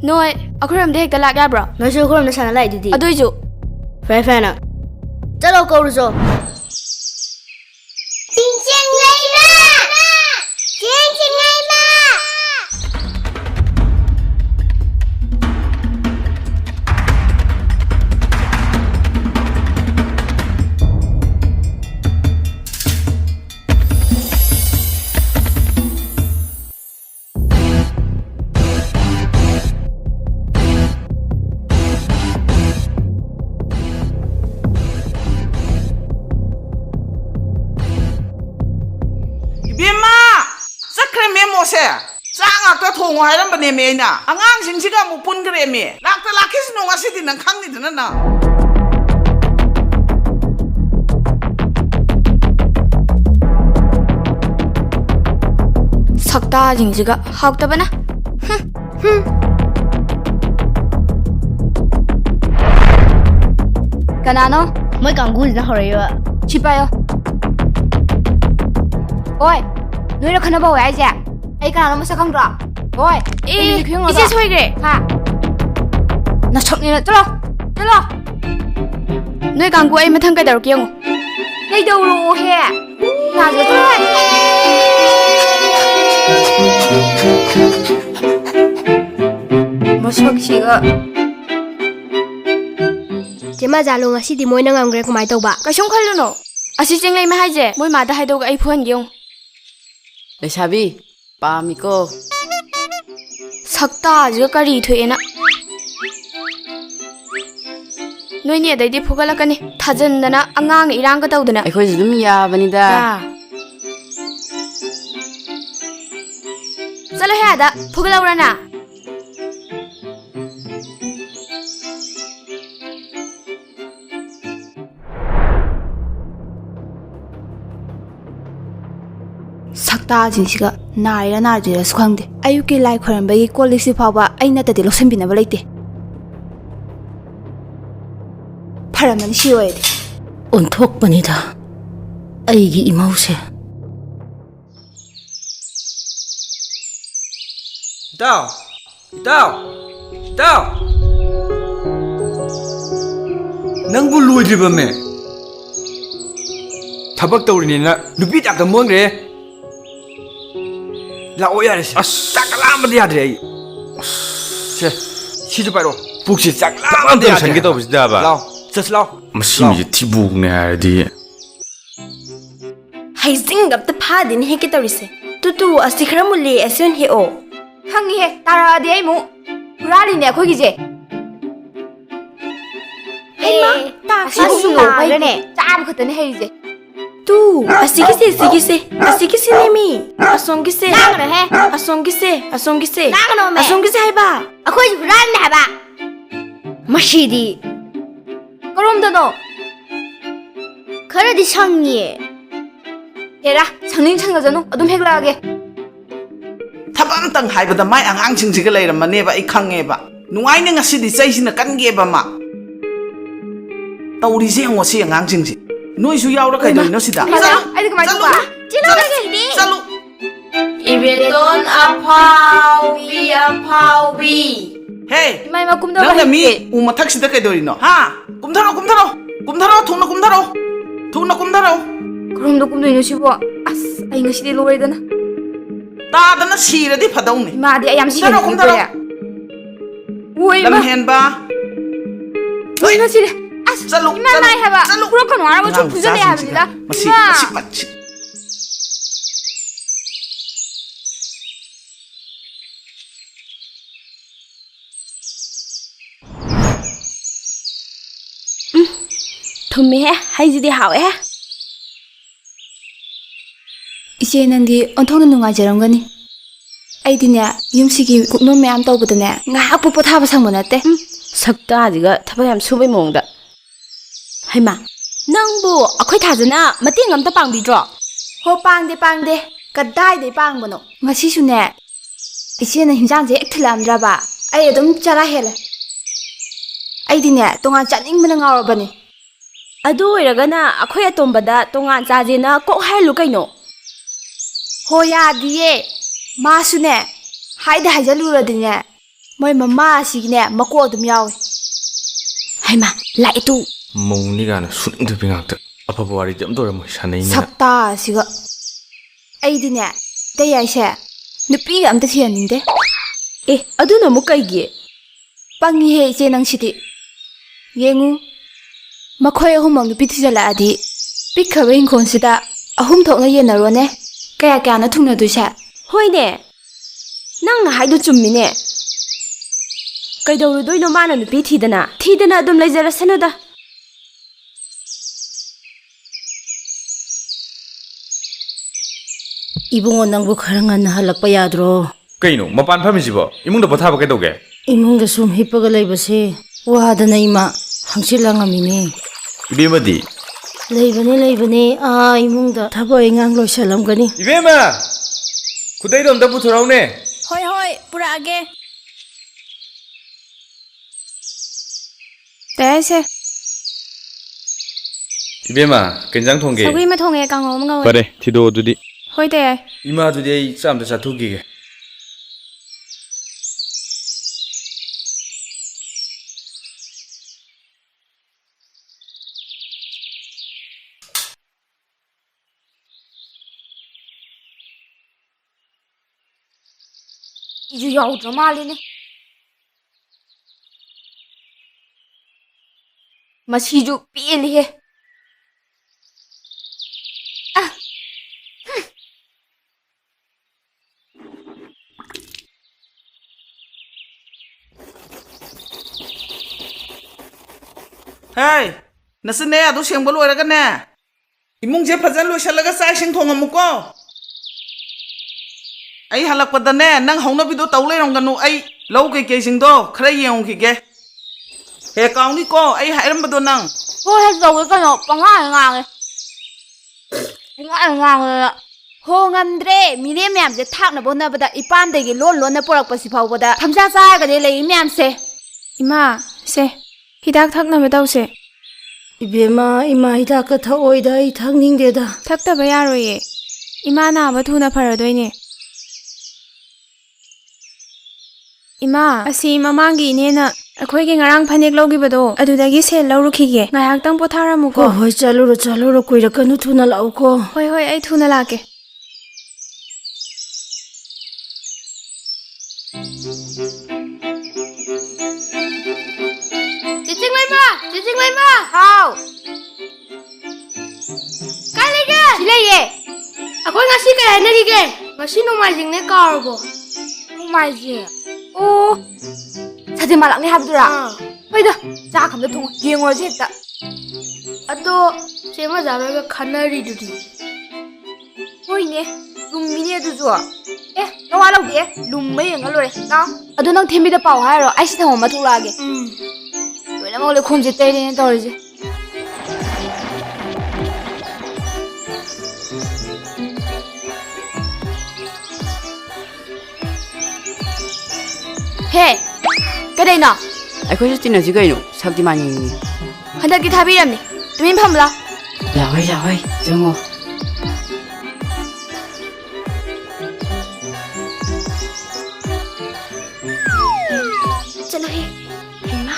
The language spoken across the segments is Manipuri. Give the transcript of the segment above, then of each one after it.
Noi, ꯑꯩꯈꯣꯏꯔꯣꯝꯗ ꯍꯦꯛꯇ ꯂꯥꯛ ꯌꯥꯕ꯭ꯔꯣ? ꯅꯣꯏꯁꯨ ꯑꯩꯈꯣꯏꯔꯣꯝꯗ ꯁꯥꯟꯅ ꯂꯥꯛꯏꯗꯨꯗꯤ. ꯑꯗꯨꯏꯁꯨ ꯐꯔꯦ ꯐꯔꯦꯅ. ꯆꯠꯂꯣ ꯀꯧꯔꯨꯆꯣ. ꯊꯣꯡꯉꯣ ꯍꯥꯏꯔꯝꯕꯅꯦꯃꯦ ꯑꯩꯅ ꯑꯉꯥꯡꯁꯤꯡꯁꯤꯒ ꯑꯃꯨꯛ ꯄꯨꯟꯈ꯭ꯔꯦꯃꯦ ꯂꯥꯛꯈꯤꯁꯅꯨ ꯉꯁꯤꯗꯤ ꯅꯪ ꯈꯪꯅꯤꯗꯅ ꯅꯪ ꯁꯛꯇꯥꯁꯤꯡꯁꯤꯒ ꯍꯥꯎꯇꯕꯅ ꯀꯅꯥꯅꯣ? ꯃꯣꯏ ꯀꯥꯡꯒꯨꯁꯤꯅ ꯍꯧꯔꯛꯏꯕ. ꯁꯤ ꯄꯥꯏꯌꯣ. ꯍꯣꯏ ꯅꯣꯏꯅ ꯈꯟꯅꯕ ꯍꯧꯋꯦ ꯍꯥꯏꯁꯦ? ꯑꯩ ꯀꯅꯥꯅꯣ ꯃꯁꯛ ꯈꯪꯗ꯭ꯔꯣ? ꯍꯣꯏ ꯏꯆꯦ ꯁꯣꯏꯈ꯭ꯔꯦ. ꯍꯥ ꯅꯁꯛꯅꯤꯅ ꯆꯠꯂꯣ ꯆꯠꯂꯣ. ꯅꯣꯏ ꯀꯥꯡꯒꯨ ꯑꯩ ꯃꯊꯪ ꯀꯩꯗꯧꯔꯛꯀꯦ ꯌꯦꯡꯉꯣ. ꯀꯩꯗꯧꯔꯣꯍꯦ ꯉꯥꯖꯦ ꯃꯁꯛꯁꯤꯒ. ꯆꯦꯃꯥꯖꯥꯂꯨ ꯉꯁꯤꯗꯤ ꯃꯣꯏꯅ ꯉꯝꯈ꯭ꯔꯦ ꯀꯃꯥꯏ ꯇꯧꯕ? ꯀꯩꯁꯨꯝ ꯈꯜꯂꯨꯅꯣ. ꯑꯁꯤ ꯆꯦꯡꯂꯩꯃ ꯍꯥꯏꯁꯦ ꯃꯣꯏ ꯃꯥꯗ ꯍꯥꯏꯗꯣꯛꯑꯒ ꯑꯩ ꯐꯨꯍꯟꯒꯦ ꯌꯦꯡꯉꯣ. ꯂꯩꯁꯥꯕꯤ ꯄꯥꯝꯃꯤꯀꯣ. ꯁꯛꯇꯥꯁꯤꯒ ꯀꯔꯤ ꯊꯣꯛꯑꯦꯅ. ꯅꯣꯏꯅꯤ ꯑꯗꯩꯗꯤ ꯐꯨꯒꯠꯂꯛꯀꯅꯤ. ꯊꯥꯖꯟꯗꯅ ꯑꯉꯥꯡ ꯏꯔꯥꯡꯒ ꯇꯧꯗꯅ. ꯑꯩꯈꯣꯏꯁꯨ ꯑꯗꯨꯝ ꯌꯥꯕꯅꯤꯗ. ꯆꯠꯂꯣꯍꯦ ꯑꯥꯗ ꯐꯨꯒꯠꯂꯧꯔꯅ. ꯁꯛꯇꯥꯁꯤꯡꯁꯤꯒ ꯅꯥꯔꯤꯔ ꯅꯥꯗ꯭ꯔꯤꯔꯁꯨ ꯈꯪꯗꯦ. ꯑꯌꯨꯛꯀꯤ ꯂꯥꯏ ꯈꯣꯏꯔꯝꯕꯒꯤ ꯀꯣꯜ ꯂꯤꯛꯁꯤ ꯐꯥꯎꯕ ꯑꯩ ꯅꯠꯇꯗꯤ ꯂꯧꯁꯟꯕꯤꯅꯕ ꯂꯩꯇꯦ. ꯐꯔꯝꯃꯅꯤ ꯁꯤ ꯑꯣꯏꯔꯗꯤ. ꯑꯣꯟꯊꯣꯛꯄꯅꯤꯗ ꯑꯩꯒꯤ ꯏꯃꯧꯁꯦ. ꯏꯇꯥꯎ ꯏꯇꯥꯎ ꯏꯇꯥꯎ ꯅꯪꯕꯨ ꯂꯣꯏꯗ꯭ꯔꯤꯕꯃꯦ? ꯊꯕꯛ ꯇꯧꯔꯤꯅꯦꯅ ꯅꯨꯄꯤ ꯇꯥꯛꯇ ꯃꯣꯟꯈ꯭ꯔꯦ. ꯂꯥꯛꯑꯣ ꯌꯥꯔꯦꯁꯦ. ꯆꯥꯛ ꯂꯥꯝꯕꯗꯤ ꯌꯥꯗ꯭ꯔꯦ ꯑꯩ. ꯁꯦ ꯁꯤꯁꯨ ꯄꯥꯏꯔꯣ. ꯄꯨꯛꯁꯤ ꯆꯥꯛ ꯂꯥꯝꯕꯗꯤ ꯌꯥꯗ꯭ꯔꯦ. ꯁꯟꯒꯦ ꯇꯧꯕꯁꯤꯗꯕ. ꯂꯥꯎ ꯆꯠꯁꯤ ꯂꯥꯎ. ꯃꯁꯤꯁꯦ ꯊꯤꯕꯨꯛꯅꯦ ꯍꯥꯏꯔꯗꯤ. ꯍꯩꯖꯤꯡ ꯑꯝꯇ ꯐꯥꯗꯦꯅ ꯍꯦꯛꯀꯦ ꯇꯧꯔꯤꯁꯦ. ꯇꯨꯇꯨ ꯑꯁꯤ ꯈꯔ ꯃꯨꯜꯂꯦ ꯑꯁꯤ ꯑꯣꯏꯅ ꯍꯦꯛꯑꯣ. ꯈꯪꯉꯤꯍꯦ ꯇꯥꯔꯛꯑꯗꯤ ꯑꯩ ꯑꯃꯨꯛ ꯍꯨꯔꯥꯜꯂꯤꯅꯦ ꯑꯩꯈꯣꯏꯒꯤꯁꯦ. ꯑꯁꯤꯕꯨ ꯂꯥꯛꯈ꯭ꯔꯦꯅꯦ. ꯆꯥꯕ ꯈꯛꯇꯅꯦ ꯍꯩꯔꯤꯁꯦ. ꯇꯨ ꯑꯁꯤꯒꯤꯁꯦ ꯅꯦꯃꯤ. ꯑꯁꯣꯝꯒꯤꯁꯦ. ꯑꯁꯣꯝꯒꯤꯁꯦ ꯍꯥꯏꯕ. ꯑꯩꯈꯣꯏꯁꯨ ꯍꯨꯔꯥꯜꯂꯤꯅꯦ ꯍꯥꯏꯕ. ꯃꯁꯤꯗꯤ ꯀꯔꯣꯝꯗꯅꯣ? ꯈꯔꯗꯤ ꯁꯪꯉꯤꯌꯦ. ꯍꯦꯔꯥ ꯁꯪꯖꯅꯨ ꯑꯗꯨꯝ ꯍꯦꯛꯂꯛꯑꯒꯦ. ꯊꯕꯛ ꯑꯝꯇꯪ ꯍꯥꯏꯕꯗ ꯃꯥꯏ ꯑꯉꯥꯡꯁꯤꯡꯁꯤꯒ ꯂꯩꯔꯝꯃꯅꯦꯕ ꯑꯩ ꯈꯪꯉꯦꯕ. ꯅꯨꯡꯉꯥꯏꯅ ꯉꯁꯤꯗꯤ ꯆꯩꯁꯤꯅ ꯀꯟꯒꯦꯕ ꯃꯥ. ꯇꯧꯔꯤꯁꯦ ꯌꯦꯡꯉꯣ ꯁꯤ ꯑꯉꯥꯡꯁꯤꯡꯁꯤ. ꯅꯣꯏꯁꯨ ꯌꯥꯎꯔ ꯀꯩꯗꯧꯔꯤꯅꯣ ꯁꯤꯗ? ꯑꯩꯗꯤ ꯀꯃꯥꯏ ꯇꯧꯕ? ꯆꯠꯂꯨ. 이베톤 아파우비. ꯍꯦ 이마 굼ꯊꯕ ꯅꯪꯅ ꯃꯤ ꯍꯩꯇꯦ. ꯎ ꯃꯊꯛꯁꯤꯗ ꯀꯩꯗꯧꯔꯤꯅꯣ? ꯍꯥ ꯀꯨꯝꯊꯔꯣ ꯊꯨꯅ ꯀꯨꯝꯊꯔꯣ. ꯀꯔꯣꯝꯗ ꯀꯨꯝꯗꯣꯏꯅꯣ ꯁꯤꯕꯣ? ꯑꯁ ꯑꯩ ꯉꯁꯤꯗꯤ ꯂꯣꯏꯔꯦꯗꯅ. ꯇꯥꯗꯅ ꯁꯤꯔꯗꯤ ꯐꯗꯧꯅꯤ. ꯏꯃꯥꯗꯤ ꯑꯩ ꯌꯥꯝ ꯀꯨꯝꯊꯔꯣ. ꯁꯤꯒꯟꯈꯤꯗꯣꯏꯔꯦ. ꯂꯝ ꯍꯦꯟꯕ. ꯂꯣꯏꯅ ꯁꯤꯔꯦ. ꯑꯁ ꯆꯠꯂꯨ. ꯏꯃꯥ ꯅꯥꯏ ꯍꯥꯏꯕ. ꯄꯨꯔꯛꯀꯅꯨ ꯍꯥꯏꯔꯒ ꯁꯨꯝ ꯐꯨꯖꯜꯂꯦ ꯍꯥꯏꯕꯅꯤꯗ. ꯃꯁꯤ ꯏꯃꯥ. ꯊꯨꯝꯃꯦꯍꯦ. ꯍꯩꯁꯤꯗꯤ ꯍꯥꯎꯋꯦꯍꯦ. ꯏꯆꯦ ꯅꯪꯗꯤ ꯑꯣꯟꯊꯣꯛꯅ ꯅꯨꯡꯉꯥꯏꯖꯔꯝꯒꯅꯤ. ꯑꯩꯗꯤꯅꯦ ꯌꯨꯝꯁꯤꯒꯤ ꯀꯨꯞꯅꯣꯝ ꯃꯌꯥꯝ ꯇꯧꯕꯗꯅꯦ ꯉꯥꯏꯍꯥꯛꯄꯨ ꯄꯣꯊꯥꯕ ꯁꯪꯕ ꯅꯠꯇꯦ. ꯁꯛꯇꯥꯁꯤꯒ ꯊꯕꯛ ꯌꯥꯝ ꯁꯨꯕꯩ ꯃꯑꯣꯡꯗ. ꯍꯩꯃꯥ ꯅꯪꯕꯨ ꯑꯩꯈꯣꯏ ꯊꯥꯖꯅ ꯃꯇꯦꯡ ꯑꯝꯇ ꯄꯥꯡꯕꯤꯗ꯭ꯔꯣ? ꯍꯣ ꯄꯥꯡꯗꯦ. ꯀꯗꯥꯏꯗꯩ ꯄꯥꯡꯕꯅꯣ? ꯉꯁꯤꯁꯨꯅꯦ ꯏꯆꯦꯅ ꯍꯤꯟꯖꯥꯡꯁꯦ ꯍꯦꯛ ꯊꯤꯜꯂꯛꯑꯝꯗ꯭ꯔꯕ ꯑꯩ ꯑꯗꯨꯝ ꯆꯔꯥ ꯍꯦꯜꯂꯦ. ꯑꯩꯗꯤꯅꯦ ꯇꯣꯉꯥꯟ ꯆꯥꯅꯤꯡꯕꯅ ꯉꯥꯎꯔꯕꯅꯤ. ꯑꯗꯨ ꯑꯣꯏꯔꯒꯅ ꯑꯩꯈꯣꯏ ꯑꯇꯣꯝꯕꯗ ꯇꯣꯉꯥꯟ ꯆꯥꯖꯦꯅ ꯀꯣꯛ ꯍꯥꯏꯔꯂꯨ ꯀꯩꯅꯣ. ꯍꯣ ꯌꯥꯗꯤꯌꯦ. ꯃꯥꯁꯨꯅꯦ ꯍꯥꯏꯖꯜꯂꯨꯔꯗꯤꯅꯦ ꯃꯣꯏ ꯃꯃꯥꯁꯤꯒꯤꯅꯦ ꯃꯀꯣꯛ ꯑꯗꯨꯝ ꯌꯥꯎꯋꯦ ꯍꯩꯃꯥ ꯂꯥꯛꯑꯦ ꯇꯨ ꯃꯧꯅꯤ ꯀꯥꯏꯅ ꯁꯨꯅꯤꯡꯗꯕꯤ ꯉꯥꯛꯇ ꯑꯐꯕ ꯋꯥꯔꯤꯗꯤ ꯑꯝꯇ ꯑꯣꯏꯔꯝꯃꯣꯏ ꯁꯥꯟꯅꯩꯅꯦ ꯁꯛꯇꯥꯁꯤꯒ ꯑꯩꯗꯤꯅꯦ ꯇꯩ ꯌꯥꯏꯁꯦ ꯅꯨꯄꯤꯒ ꯑꯝꯇ ꯊꯤꯍꯟꯅꯤꯡꯗꯦ ꯑꯦ ꯑꯗꯨꯅ ꯑꯃꯨꯛ ꯀꯩꯒꯤ ꯄꯪꯉꯤꯍꯦ ꯏꯆꯦ ꯅꯪꯁꯤꯗꯤ ꯌꯦꯡꯉꯨ ꯃꯈꯣꯏ ꯑꯍꯨꯝꯃꯛ ꯅꯨꯄꯤ ꯊꯤꯖꯤꯜꯂꯛꯑꯗꯤ ꯄꯤꯛꯈ꯭ꯔꯕ ꯏꯪꯈꯣꯜꯁꯤꯗ ꯑꯍꯨꯝ ꯊꯣꯛꯅ ꯌꯦꯟꯅꯔꯣꯅꯦ ꯀꯌꯥ ꯀꯌꯥꯅ ꯊꯨꯡꯅꯗꯣꯏꯁꯦ ꯍꯣꯏꯅꯦ ꯅꯪꯅ ꯍꯥꯏꯗꯣ ꯆꯨꯝꯃꯤꯅꯦ ꯀꯩꯗꯧꯔꯨꯗꯣꯏꯅꯣ ꯃꯥꯅ ꯅꯨꯄꯤ ꯊꯤꯗꯅ ꯑꯗꯨꯝ ꯂꯩꯖꯔꯁꯅꯨꯗ 이봉어 낭부 가랑한 할락바 야드로 ꯀꯩꯅꯣ ꯃꯄꯥꯟ ꯐꯝꯃꯤꯁꯤꯕꯣ 이문도 ꯄꯣꯊꯥꯕ ꯀꯩꯗꯧꯒꯦ 이몽도 숨 힙버가 레이버시 와하다나 이마 항실랑함이네 이베마디 레이버네 아 이몽다 타버 잉앙 로샬람가니 이베마 구데이도 엄다 부터라오네 ꯍꯣꯏ ꯍꯣꯏ ꯄꯨꯔꯛꯑꯒꯦ ꯇꯌꯥꯏꯁꯦ 이베마 겐장 통게 ꯁꯧꯒ꯭ꯔꯤ ꯑꯃ ꯊꯣꯡꯉꯦ ꯀꯥꯡꯍꯧ ꯑꯃ ꯉꯧꯋꯦ 그래 티도 어두디 ꯍꯣꯏ ꯇꯌꯥꯏ 이마두디 에이 쌈도 자투기게 이주 야우드라 말리네 마시주 삐리해 ꯍꯦ ꯅꯁꯤꯅꯦ ꯑꯗꯨ ꯁꯦꯡꯕ ꯂꯣꯏꯔꯒꯅꯦ ꯏꯃꯨꯡꯁꯦ ꯐꯖꯅ ꯂꯣꯏꯁꯤꯜꯂꯒ ꯆꯥꯛ ꯏꯁꯤꯡ ꯊꯣꯡꯉꯝꯃꯨꯀꯣ ꯑꯩ ꯍꯜꯂꯛꯄꯗꯅꯦ ꯅꯪ ꯍꯧꯅꯕꯤꯗꯣ ꯇꯧ ꯂꯩꯔꯝꯒꯅꯨ ꯑꯩ ꯂꯧ ꯀꯩꯀꯩꯁꯤꯡꯗꯣ ꯈꯔ ꯌꯦꯡꯉꯨꯈꯤꯒꯦ ꯍꯦ ꯀꯥꯎꯅꯤꯀꯣ ꯑꯩ ꯍꯥꯏꯔꯝꯕꯗꯣ ꯅꯪ ꯍꯣꯏ ꯍꯦꯛ ꯇꯧꯋꯦ ꯀꯩꯅꯣ ꯄꯉꯥꯡ ꯉꯥꯡꯉꯦ ꯄꯉꯥꯡ ꯉꯥꯡꯉꯦ ꯍꯣ ꯉꯝꯗ꯭ꯔꯦ ꯃꯤꯔꯦꯝ ꯃꯌꯥꯝꯁꯦ ꯊꯥꯛꯅꯕ ꯍꯣꯠꯅꯕꯗ ꯏꯄꯥꯝꯗꯒꯤ ꯂꯣꯟꯅ ꯄꯨꯔꯛꯄꯁꯤ ꯐꯥꯎꯕꯗ ꯊꯝꯆꯥ ꯆꯥꯔꯒꯗꯤ ꯂꯩꯔꯤ ꯃꯌꯥꯝꯁꯦ ꯏꯃꯥ ꯁꯦ ꯍꯤꯗꯥꯛ ꯊꯛꯅꯕ ꯇꯧꯁꯦ 이베마 이마 히다카 타오이다 이 탕닝데다 ꯊꯛꯇꯕ ꯌꯥꯔꯣꯏꯌꯦ ꯏꯃꯥ ꯅꯥꯕ ꯊꯨꯅ ꯐꯔꯗꯣꯏꯅꯦ ꯏꯃꯥ ꯑꯁꯤ ꯃꯃꯥꯡꯒꯤ ꯏꯅꯦꯅ ꯑꯩꯈꯣꯏꯒꯤ ꯉꯔꯥꯡ ꯐꯅꯦꯛ ꯂꯧꯈꯤꯕꯗꯣ ꯑꯗꯨꯗꯒꯤ ꯁꯦꯜ ꯂꯧꯔꯨꯈꯤꯒꯦ ꯉꯥꯏꯍꯥꯛꯇꯪ ꯄꯣꯊꯥꯔꯝꯃꯨꯀꯣ ꯍꯣꯏ ꯆꯥꯂꯨꯔꯣ ꯀꯨꯏꯔꯛꯀꯅꯨ ꯊꯨꯅ ꯂꯥꯛꯎꯀꯣ ꯍꯣꯏ ꯑꯩ ꯊꯨꯅ ꯂꯥꯛꯀꯦ ꯆꯤꯆꯤꯡ ꯂꯩꯃ ꯍꯥꯎ ꯀꯥꯏ ꯂꯩꯒꯦ ꯁꯤ ꯂꯩꯌꯦ ꯑꯩꯈꯣꯏ ꯉꯁꯤ ꯀꯩ ꯍꯥꯏꯅꯔꯤꯒꯦ ꯉꯁꯤ ꯅꯣꯡꯃꯥꯏꯖꯤꯡꯅꯦ ꯀꯥꯎꯔꯕꯣ ꯅꯣꯡꯃꯥꯏꯖꯤꯡ ꯑꯣ ꯁꯥꯖꯦꯟ ꯃꯥꯜꯂꯛꯅꯤ ꯍꯥꯏꯕꯗꯨꯔꯥ ꯍꯣꯏꯗ ꯆꯥꯛ ꯑꯝꯇ ꯊꯣꯡꯉꯣ ꯌꯦꯡꯉꯨꯔꯁꯤ ꯍꯦꯛꯇ ꯑꯗꯣ ꯆꯦ ꯃꯖꯥꯕꯒ ꯈꯟꯅꯔꯤꯗꯨꯗꯤ ꯍꯣꯏꯅꯦ ꯆꯨꯝꯃꯤꯅꯦ ꯑꯗꯨꯁꯨ ꯅꯋꯥ ꯂꯧꯗꯦ ꯂꯨꯝꯃ ꯌꯦꯡꯉ ꯂꯣꯏꯔꯦ ꯂꯥꯎ ꯑꯗꯣ ꯅꯪ ꯊꯦꯝꯕꯤꯗ ꯄꯥꯎ ꯍꯥꯏꯔꯣ ꯑꯩ ꯁꯤ ꯊꯝꯃ ꯊꯣꯛꯂꯛꯑꯒꯦ ꯂꯣꯏꯅꯃꯛ ꯂꯩꯈꯣꯝꯁꯦ ꯇꯩꯔꯦꯅ ꯇꯧꯔꯤꯁꯦ ꯍꯦ ꯀꯩꯗꯩꯅꯣ ꯑꯩꯈꯣꯏꯁꯨ ꯇꯤꯟꯅꯁꯤ ꯀꯩꯅꯣ ꯁꯛꯇꯤꯃꯥꯟ ꯌꯦꯡꯅꯤ ꯍꯟꯗꯛꯇꯤ ꯊꯥꯕꯤꯔꯝꯅꯤ ꯇꯨꯃꯤꯟ ꯐꯝꯂꯥ ꯂꯥꯛꯑꯣꯏ ꯆꯪꯉꯣ ꯆꯠꯂꯣꯍꯦ ꯍꯩꯃꯥ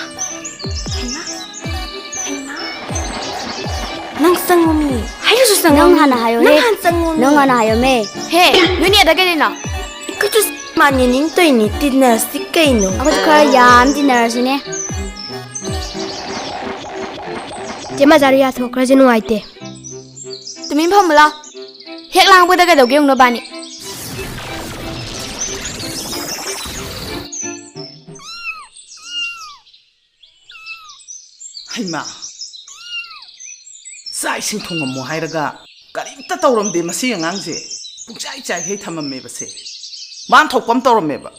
ꯅꯪ ꯆꯪꯉꯣꯃꯤ ꯍꯥꯏꯔꯁꯨ ꯆꯪꯉꯣ ꯅꯪ ꯍꯥꯟꯅ ꯍꯥꯏꯌꯣ ꯅꯪ ꯍꯥꯟꯅ ꯆꯪꯉꯣꯃꯤ ꯅꯪ ꯍꯥꯟꯅ ꯍꯥꯏꯌꯣꯃꯦ ꯍꯦ ꯅꯣꯏꯅꯤ ꯑꯗ ꯀꯩꯗꯩꯅꯣ 이것도 마니닝 또이니 띠나스 깨이노 ꯑꯩꯈꯣꯏꯁꯨ ꯈꯔ ꯌꯥꯝ ꯇꯤꯟꯅꯔꯁꯤꯅꯦ ꯆꯦꯃꯖꯥꯔꯨ ꯌꯥꯊꯣꯛꯈ꯭ꯔꯁꯦ ꯅꯨꯡꯉꯥꯏꯇꯦ ꯇꯨꯃꯤꯟ ꯐꯝꯃꯨ ꯂꯥꯎ ꯍꯦꯛ ꯂꯥꯡꯕꯗ ꯀꯩꯗꯧꯒꯦ ꯌꯦꯡꯉꯨ ꯅꯕꯥꯅꯤ ꯍꯩꯃꯥ ꯆꯥꯛ ꯏꯁꯤꯡ ꯊꯣꯡꯉꯝꯃꯣ ꯍꯥꯏꯔꯒ ꯀꯔꯤꯝꯇ ꯇꯧꯔꯝꯗꯦ ꯃꯁꯤ ꯑꯉꯥꯡꯁꯦ ꯄꯨꯡꯆꯥꯏ ꯆꯥꯏꯈꯩ ꯊꯝꯃꯝꯃꯦꯕꯁꯦ ꯃꯥꯟ ꯊꯣꯛꯄ ꯑꯃ ꯇꯧꯔꯝꯃꯦꯕ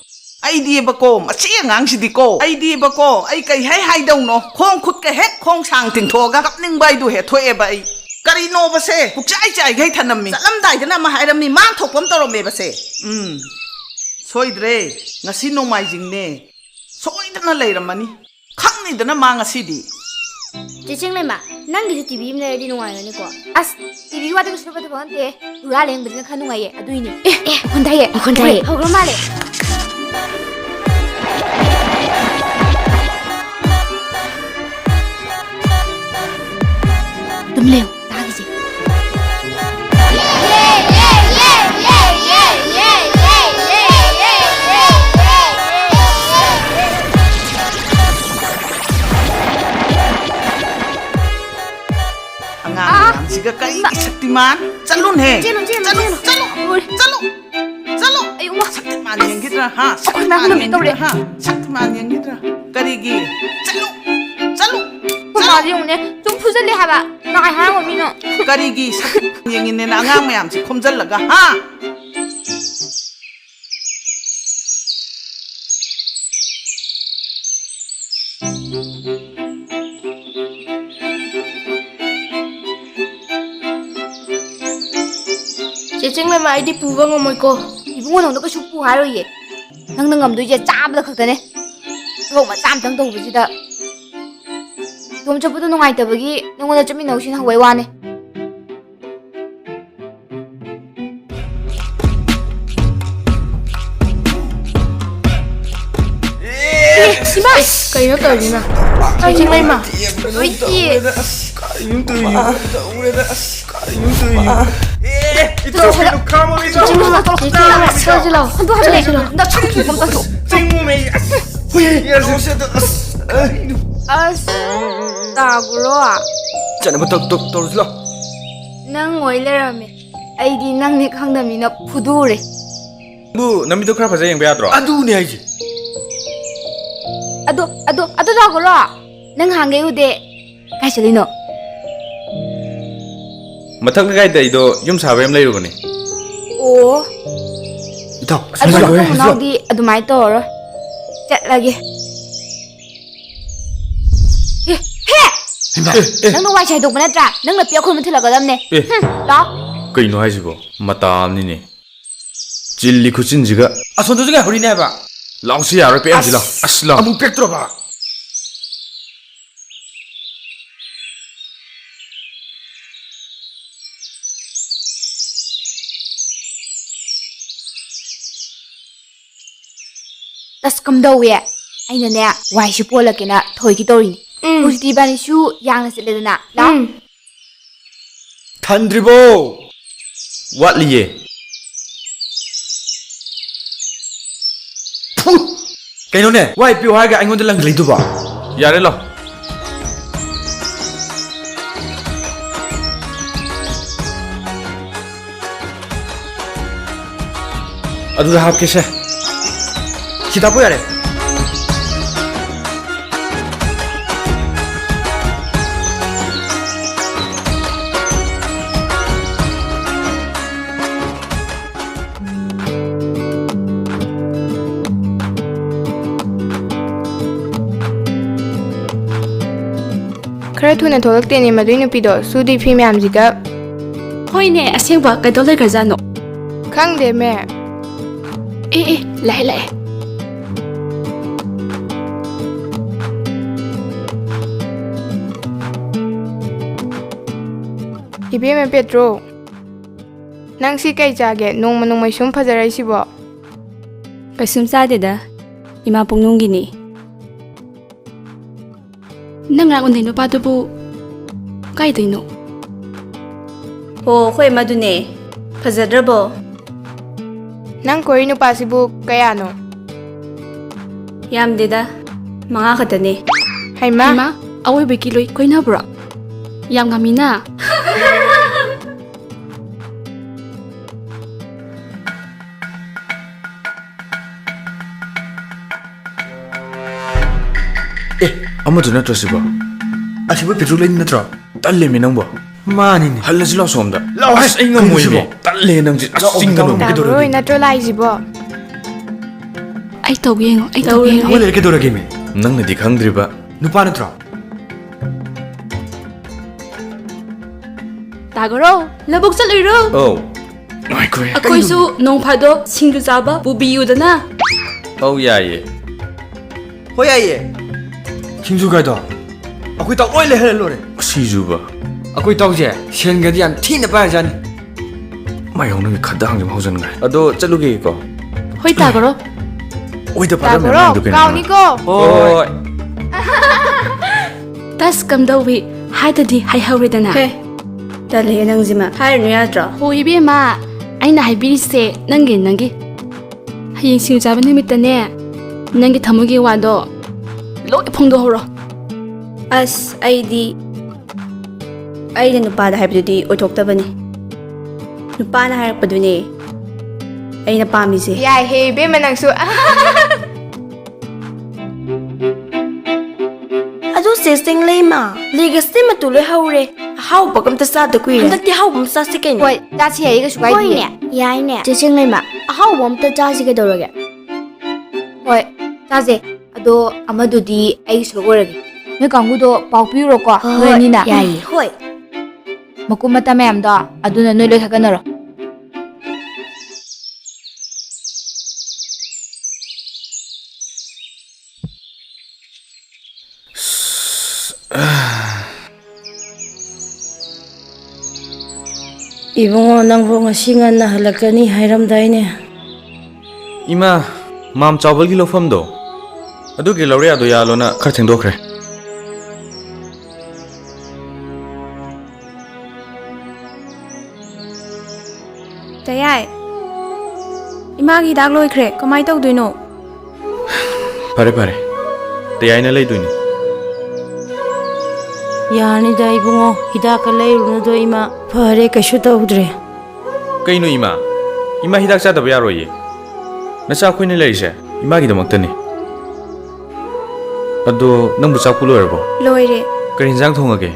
ꯑꯩꯗꯤꯕꯀꯣ ꯃꯁꯤ ꯑꯉꯥꯡꯁꯤꯗꯤꯀꯣ ꯑꯩꯗꯤꯕꯀꯣ ꯑꯩ ꯀꯩ ꯍꯥꯏꯗꯧꯅꯣ ꯈꯣꯡ ꯈꯨꯠꯀ ꯍꯦꯛ ꯈꯣꯡ ꯁꯥꯡ ꯇꯤꯡꯊꯣꯛꯑꯒ ꯀꯞꯅꯤꯡꯕ ꯍꯥꯏꯗꯨ ꯍꯦꯛ ꯊꯣꯛꯑꯦꯕ ꯑꯩ ꯀꯔꯤꯅꯣꯕꯁꯦ ꯄꯨꯡꯆꯥꯏ ꯆꯥꯏꯈꯩ ꯊꯅꯝꯃꯤ ꯆꯠꯂꯝꯗꯥꯏꯗꯅ ꯑꯃ ꯍꯥꯏꯔꯝꯃꯤ ꯃꯥꯟ ꯊꯣꯛꯄ ꯑꯃ ꯇꯧꯔꯝꯃꯦꯕꯁꯦ ꯁꯣꯏꯗ꯭ꯔꯦ ꯉꯁꯤ ꯅꯣꯡꯃꯥꯏꯖꯤꯡꯅꯦ ꯁꯣꯏꯗꯅ ꯂꯩꯔꯝꯃꯅꯤ ꯈꯪꯅꯤꯗꯅ ꯃꯥ ꯉꯁꯤꯗꯤ ꯆꯦꯆꯤꯡ ꯂꯩꯃ ꯅꯪꯒꯤꯁꯨ ꯇꯤꯚꯤ ꯑꯃ ꯂꯩꯔꯗꯤ ꯅꯨꯡꯉꯥꯏꯒꯅꯤꯀꯣ ꯑꯁ ꯇꯤꯚꯤ ꯋꯥꯗꯒ ꯁꯨꯔꯨꯕ ꯊꯕꯛ ꯅꯠꯇꯦ ꯍꯨꯔꯥ ꯂꯦꯡꯕꯁꯤꯅ ꯈꯔ ꯅꯨꯡꯉꯥꯏꯌꯦ ꯑꯗꯨꯏꯅꯦ ꯍꯣꯟꯊꯩꯌꯦ ꯍꯧꯒ꯭ꯔ ꯃꯥꯜꯂꯦ ꯑꯗꯨꯝ ꯂꯩꯌꯨ ꯇꯥꯈꯤꯁꯦ ꯑꯉꯥꯡꯁꯤꯒ ꯀꯔꯤꯒꯤ ꯁꯛꯇꯤꯃꯥꯟ ꯆꯠꯂꯨꯅꯦ ꯆꯠꯂꯨ ꯁꯛꯇꯤꯃꯥꯟ ꯌꯦꯡꯈꯤꯗ꯭ꯔꯥ ꯍꯥ ꯁꯛꯇꯤꯃꯥꯟ ꯌꯦꯡꯈꯤꯗ꯭ꯔꯥ ꯍꯥ ꯁꯛꯇꯤꯃꯥꯟ ꯌꯦꯡꯈꯤꯗ꯭ꯔꯥ ꯀꯔꯤꯒꯤ ꯆꯠꯂꯨ ꯃꯥꯗꯤ ꯌꯦꯡꯉꯨꯅꯦ ꯁꯨꯝ ꯐꯨꯖꯜꯂꯦ ꯍꯥꯏꯕ ꯅꯥꯏ ꯍꯥꯏꯔꯝꯕ ꯃꯤꯅ ꯀꯔꯤꯒꯤ ꯁꯛꯇꯤꯃꯥꯟ ꯌꯦꯡꯉꯤꯅꯦꯅ ꯑꯉꯥꯡ ꯃꯌꯥꯝꯁꯦ ꯈꯣꯝꯖꯤꯜꯂꯒ ꯍꯥ ꯆꯦ ꯆꯤꯡꯂꯩꯃ ꯑꯩꯗꯤ ꯄꯨꯕ ꯉꯝꯃꯣꯏꯀꯣ ꯏꯕꯨꯡꯉꯣ ꯅꯪꯗꯣ ꯀꯩꯁꯨ ꯄꯨ ꯍꯥꯏꯔꯣꯏꯌꯦ ꯅꯪꯅ ꯉꯝꯗꯣꯏꯁꯦ ꯆꯥꯕꯗ ꯈꯛꯇꯅꯦ ꯊꯕꯛ ꯃꯆꯥ ꯑꯃꯇꯪ ꯇꯧꯕꯁꯤꯗ ꯏꯇꯣꯝ ꯆꯠꯄꯗꯣ ꯅꯨꯡꯉꯥꯏꯇꯕꯒꯤ ꯅꯪꯉꯣꯟꯗ ꯆꯠꯃꯤꯟꯅꯧꯁꯤꯅ ꯍꯧꯕꯩ ꯋꯥꯅꯦ 이마! 그러니까 이랬더니나 정말마 왜지? 나구로아 ꯆꯠꯅꯕ ꯇꯧꯔꯁꯤꯂꯣ ꯅꯪ ꯑꯣꯏ ꯂꯩꯔꯝꯃꯦ ꯑꯩꯗꯤ ꯅꯪꯅꯤ ꯈꯪꯗꯕꯅꯤꯅ ꯐꯨꯗꯣꯔꯦ ꯕꯨ ꯅꯃꯤꯠꯇꯣ ꯈꯔ ꯐꯖ ꯌꯦꯡꯕ ꯌꯥꯗ꯭ꯔꯣ ꯑꯗꯨꯅꯦ ꯍꯥꯏꯁꯦ ꯑꯗꯣ 나구로 ꯅꯪ ꯍꯥꯡꯒꯩ ꯎꯗꯦ ꯀꯥꯏ ꯆꯠꯂꯤꯅꯣ ꯃꯊꯛ ꯂꯩꯀꯥꯏꯗ ꯑꯩꯗꯣ ꯌꯨꯝ ꯁꯥꯕ ꯌꯥꯝ ꯂꯩꯔꯨꯕꯅꯦ ꯑꯣ ꯏꯇꯥꯎ ꯑꯗꯨ ꯃꯅꯥꯎꯗꯤ ꯑꯗꯨꯃꯥꯏꯅ ꯇꯧꯔꯔꯣꯏ ꯆꯠꯂꯒꯦ ꯅꯪꯅ ꯋꯥꯏ ꯁꯥꯏꯗꯣꯛꯄ ꯅꯠꯇ꯭ꯔꯥ ꯅꯪꯅ ꯄꯤ ꯑꯩꯈꯣꯏ ꯊꯤꯜꯂꯛꯀꯗꯕꯅꯦ ꯂꯥꯎ ꯀꯩꯅꯣ ꯍꯥꯏꯁꯤꯕꯣ ꯃꯇꯥ ꯑꯃꯅꯤꯅꯦ ꯆꯤꯜꯂꯤ ꯈꯨꯆꯤꯟꯁꯤꯒ ꯑꯁꯣꯝꯗꯁꯨ ꯀꯩ ꯍꯧꯔꯤꯅꯦ ꯍꯥꯏꯕ ꯂꯥꯎꯁꯤ ꯌꯥꯔꯣꯏ ꯄꯦꯟꯁꯤ ꯂꯥꯎ ꯑꯁ ꯂꯥꯎ ꯑꯃꯨꯛ ꯄꯦꯛꯇ꯭ꯔꯣꯕ ꯑꯁ ꯀꯝꯗꯧꯋꯦ ꯑꯩꯅꯅꯦ ꯋꯥꯏꯁꯨ ꯄꯣꯜꯂꯛꯀꯦꯅ ꯊꯣꯏꯒꯤ ꯇꯧꯔꯤꯅꯤ ꯍꯧꯖꯤꯛꯇꯤ 이반이ꯁꯨ ꯌꯥꯡꯅ ꯆꯠꯂꯦꯗꯅ ꯂꯥꯎ ꯊꯟꯗ꯭ꯔꯤꯕꯣ ꯋꯥꯠꯂꯤꯌꯦ ꯀꯩꯅꯣꯅꯦ ꯋꯥꯏ ꯄꯤꯌꯣ ꯍꯥꯏꯔꯒ ꯑꯩꯉꯣꯟꯗ ꯂꯪ ꯂꯩꯗꯨꯕ ꯌꯥꯔꯦ ꯂꯥꯎ ꯑꯗꯨꯗ ꯍꯥꯞꯀꯦꯁꯦ ꯁꯤꯗ ꯍꯥꯞꯄꯣ ꯌꯥꯔꯦ ꯈꯔ ꯊꯨꯅ ꯊꯣꯛꯂꯛꯇꯦꯅꯦ ꯃꯗꯨꯏ ꯅꯨꯄꯤꯗꯣ ꯁꯨꯗꯤ ꯐꯤ ꯃꯌꯥꯝꯁꯤꯒ ꯍꯣꯏꯅꯦ ꯑꯁꯦꯡꯕ ꯀꯩꯗꯧ ꯂꯩꯈ꯭ꯔꯖꯥꯠꯅꯣ ꯈꯪꯗꯦ ꯃꯦ ꯂꯥꯛꯑꯦ 이베메 ꯄꯦꯇ꯭ꯔꯣ ꯅꯪ ꯁꯤ ꯀꯩ ꯆꯥꯒꯦ ꯅꯣꯡꯃ ꯅꯣꯡꯃꯩ ꯁꯨꯝ ꯐꯖꯔꯛꯏꯁꯤꯕꯣ ꯀꯩꯁꯨꯝ ꯆꯥꯗꯦꯗ ꯏꯃꯥ ꯄꯨꯡꯅꯨꯡꯒꯤꯅꯤ ꯅꯪ ꯉꯔꯥꯡ ꯎꯟꯗꯩ ꯅꯨꯄꯥꯗꯨꯕꯨ ꯀꯥꯏꯗꯩꯅꯣ ꯍꯣꯏ ꯃꯗꯨꯅꯦ ꯐꯖꯗ꯭ꯔꯕꯣ ꯅꯪ ꯀꯣꯏꯔꯤ ꯅꯨꯄꯥꯁꯤꯕꯨ ꯀꯌꯥꯅꯣ ꯌꯥꯝꯗꯦꯗ 5 ꯈꯛꯇꯅꯦ ꯍꯩꯃꯥ ꯏꯃꯥ ꯑꯋꯣꯏꯕ ꯀꯤꯂꯣꯏ ꯀꯣꯏꯅꯕ꯭ꯔꯣ ꯌꯥꯝ ꯉꯝꯃꯤꯅ ꯑꯃꯗꯨ ꯅꯠꯇ꯭ꯔꯣ ꯁꯤꯕꯣ ꯑꯁꯤꯕꯨ ꯄꯦꯇ꯭ꯔꯣꯜ ꯂꯩꯅꯤ ꯅꯠꯇ꯭ꯔꯣ ꯇꯜꯂꯦꯃꯤ ꯅꯪꯕꯣ ꯃꯥꯅꯤꯅꯦ ꯍꯜꯂꯁꯤ ꯂꯥꯎ ꯁꯣꯝꯗ ꯂꯥꯎ ꯑꯁ ꯑꯩ ꯉꯝꯃꯣꯏꯅꯦ ꯇꯜꯂꯦ ꯅꯪꯁꯦ ꯑꯁ ꯆꯤꯡꯒꯅꯨ ꯇꯥꯕ꯭ꯔꯣꯏ ꯅꯠꯇ꯭ꯔꯣ ꯂꯥꯛꯏꯁꯤꯕꯣ ꯑꯩ ꯇꯧꯒꯦ ꯌꯦꯡꯉꯣ ꯑꯃ ꯂꯩꯔꯦ ꯀꯩꯗꯧꯔꯒꯦ ꯃꯤ ꯅꯪꯅꯗꯤ ꯈꯪꯗ꯭ꯔꯤꯕ ꯅꯨꯄꯥ ꯅꯠꯇ꯭ꯔꯣ ꯇꯥꯒꯔꯣ ꯂꯕꯨꯛ ꯆꯠꯂꯨꯏꯔꯣ ꯑꯧ ꯉꯥꯏꯈꯣ ꯑꯩꯈꯣꯏꯁꯨ ꯅꯣꯡ ꯐꯥꯗꯣꯛ ꯁꯤꯡꯖꯨ ꯆꯥꯕ ꯄꯨꯕꯤꯌꯨꯗꯅ ꯑꯧ ꯌꯥꯏꯌꯦ ꯍꯣꯏ ꯌꯥꯏꯌꯦ ꯁꯤꯡꯖꯨ ꯀꯥꯏꯗꯣ ꯑꯩꯈꯣꯏ ꯇꯥꯎ ꯂꯣꯏ ꯂꯩꯍꯜꯂ ꯂꯣꯏꯔꯦ ꯁꯤꯖꯨꯕ ꯑꯩꯈꯣꯏ ꯇꯥꯎꯁꯦ ꯁꯦꯟꯒꯗꯤ ꯌꯥꯝ ꯊꯤꯅ ꯄꯥꯏꯔꯖꯥꯠꯅꯤ ꯃꯥꯌꯧꯅꯒꯤ ꯈꯗꯥꯡꯁꯦ ꯍꯧꯖꯤꯟꯈ꯭ꯔꯦ ꯑꯗꯣ ꯆꯠꯂꯨꯒꯦꯀꯣ ꯍꯣꯏ ꯇꯥꯒꯔꯣ ꯑꯣꯏꯗ ꯇꯥꯒꯔꯣ ꯀꯥꯎꯅꯤꯀꯣ ꯍꯣꯏ ꯇꯁ ꯀꯝꯗꯧꯋꯤ ꯍꯥꯏꯗꯗꯤ ꯍꯩꯍꯧꯔꯦꯗꯅ ꯇꯜꯂꯦ ꯅꯪꯁꯤꯃ ꯍꯥꯏꯔꯅꯨ ꯌꯥꯗ꯭ꯔꯣ ꯍꯣ ꯏꯕꯦꯝꯃ ꯑꯩꯅ ꯍꯥꯏꯕꯤꯔꯤꯁꯦ ꯅꯪꯒꯤ ꯍꯌꯦꯡ ꯁꯤꯡ ꯆꯥꯕ ꯅꯨꯃꯤꯠꯇꯅꯦ ꯅꯪꯒꯤ ꯊꯃꯣꯏꯒꯤ ꯋꯥꯗꯣ ꯂꯣꯏ ꯐꯣꯡꯗꯣꯛꯍꯧꯔꯣ ꯑꯁ ꯑꯩꯅ ꯅꯨꯄꯥꯗ ꯍꯥꯏꯕꯗꯨꯗꯤ ꯑꯣꯏꯊꯣꯛꯇꯕꯅꯤ ꯅꯨꯄꯥꯅ ꯍꯥꯏꯔꯛꯄꯗꯨꯅꯦ ꯑꯩꯅ ꯄꯥꯝꯃꯤꯁꯦ ꯌꯥꯏꯍꯦ ꯏꯕꯦꯝꯃ ꯅꯪꯁꯨ ꯑꯗꯨ ꯆꯦꯁꯤꯡ ꯂꯩꯃ ꯂꯤꯒꯁꯇꯤ ꯃꯇꯨ ꯂꯣꯏ ꯍꯧꯔꯦ ꯑꯍꯥꯎꯕ ꯑꯝꯇ ꯆꯥꯗ ꯀꯨꯏꯔꯦ ꯍꯟꯗꯛꯇꯤ ꯑꯍꯥꯎꯕ ꯑꯃ ꯆꯥꯁꯤ ꯀꯩꯅꯣ ꯍꯣꯏ ꯆꯥꯁꯤ ꯌꯥꯏꯌꯦ ꯀꯩꯁꯨ ꯀꯥꯏꯗꯦ ꯍꯣꯏꯅꯦ ꯌꯥꯏꯅꯦ ꯆꯦꯆꯦꯡ ꯂꯩꯃ ꯑꯍꯥꯎꯕ ꯑꯝꯇ ꯆꯥꯁꯤ ꯀꯩꯗꯧꯔꯒꯦ ꯍꯣꯏ ꯆꯥꯁꯦ ꯑꯗꯣ ꯑꯃꯗꯨꯗꯤ ꯑꯩ ꯁꯔꯨꯛ ꯑꯣꯏꯔꯒꯦ ꯅꯣꯏ ꯀꯥꯡꯕꯨꯗꯣ ꯄꯥꯎ ꯄꯤꯔꯨꯔꯣꯀꯣ ꯅꯣꯏ ꯑꯅꯤꯅ ꯌꯥꯏꯌꯦ ꯍꯣꯏ ꯃꯀꯨꯞ ꯃꯇꯥ ꯃꯌꯥꯝꯗꯣ ꯑꯗꯨꯅ ꯅꯣꯏ ꯂꯣꯏ ꯈꯥꯒꯠꯅꯔꯣ 이봉어 ꯅꯪꯕꯨ ꯉꯁꯤ ꯉꯟꯅ ꯍꯜꯂꯛꯀꯅꯤ ꯍꯥꯏꯔꯝꯗꯥꯏꯅꯦ ꯏꯃꯥ ꯃꯥꯝ ꯆꯥꯎꯕꯒꯤ ꯂꯧꯐꯝꯗꯣ ꯑꯗꯨꯒꯤ ꯂꯧꯔꯤꯌꯥꯗꯣ ꯌꯥꯜꯂꯣꯅ ꯈꯔ ꯊꯦꯡꯗꯣꯛꯈ꯭ꯔꯦ ꯇꯌꯥꯏ ꯏꯃꯥꯒꯤ ꯍꯤꯗꯥꯛ ꯂꯣꯏꯈ꯭ꯔꯦ ꯀꯃꯥꯏꯅ ꯇꯧꯗꯣꯏꯅꯣ ꯐꯔꯦ ꯇꯌꯥꯏꯅ ꯂꯩꯗꯣꯏꯅꯤ ꯌꯥꯔꯅꯤꯗ 이봉어 ꯍꯤꯗꯥꯛꯀ ꯂꯩꯔꯨꯅꯨꯗꯣ 이마 ꯐꯔꯦ ꯀꯩꯁꯨ ꯇꯧꯗ꯭ꯔꯦ ꯀꯩꯅꯣ ꯏꯃꯥ ꯍꯤꯗꯥꯛ ꯆꯥꯗꯕ ꯌꯥꯔꯣꯏꯌꯦ ꯅꯆꯥ ꯑꯩꯈꯣꯏꯅ ꯂꯩꯔꯤꯁꯦ ꯏꯃꯥꯒꯤꯗꯃꯛꯇꯅꯤ ꯑꯗꯣ ꯅꯪꯕꯨ ꯆꯥꯛꯄꯨ ꯂꯣꯏꯔꯕꯣ ꯂꯣꯏꯔꯦ ꯀꯔꯤ ꯏꯟꯖꯥꯡ ꯊꯣꯡꯉꯒꯦ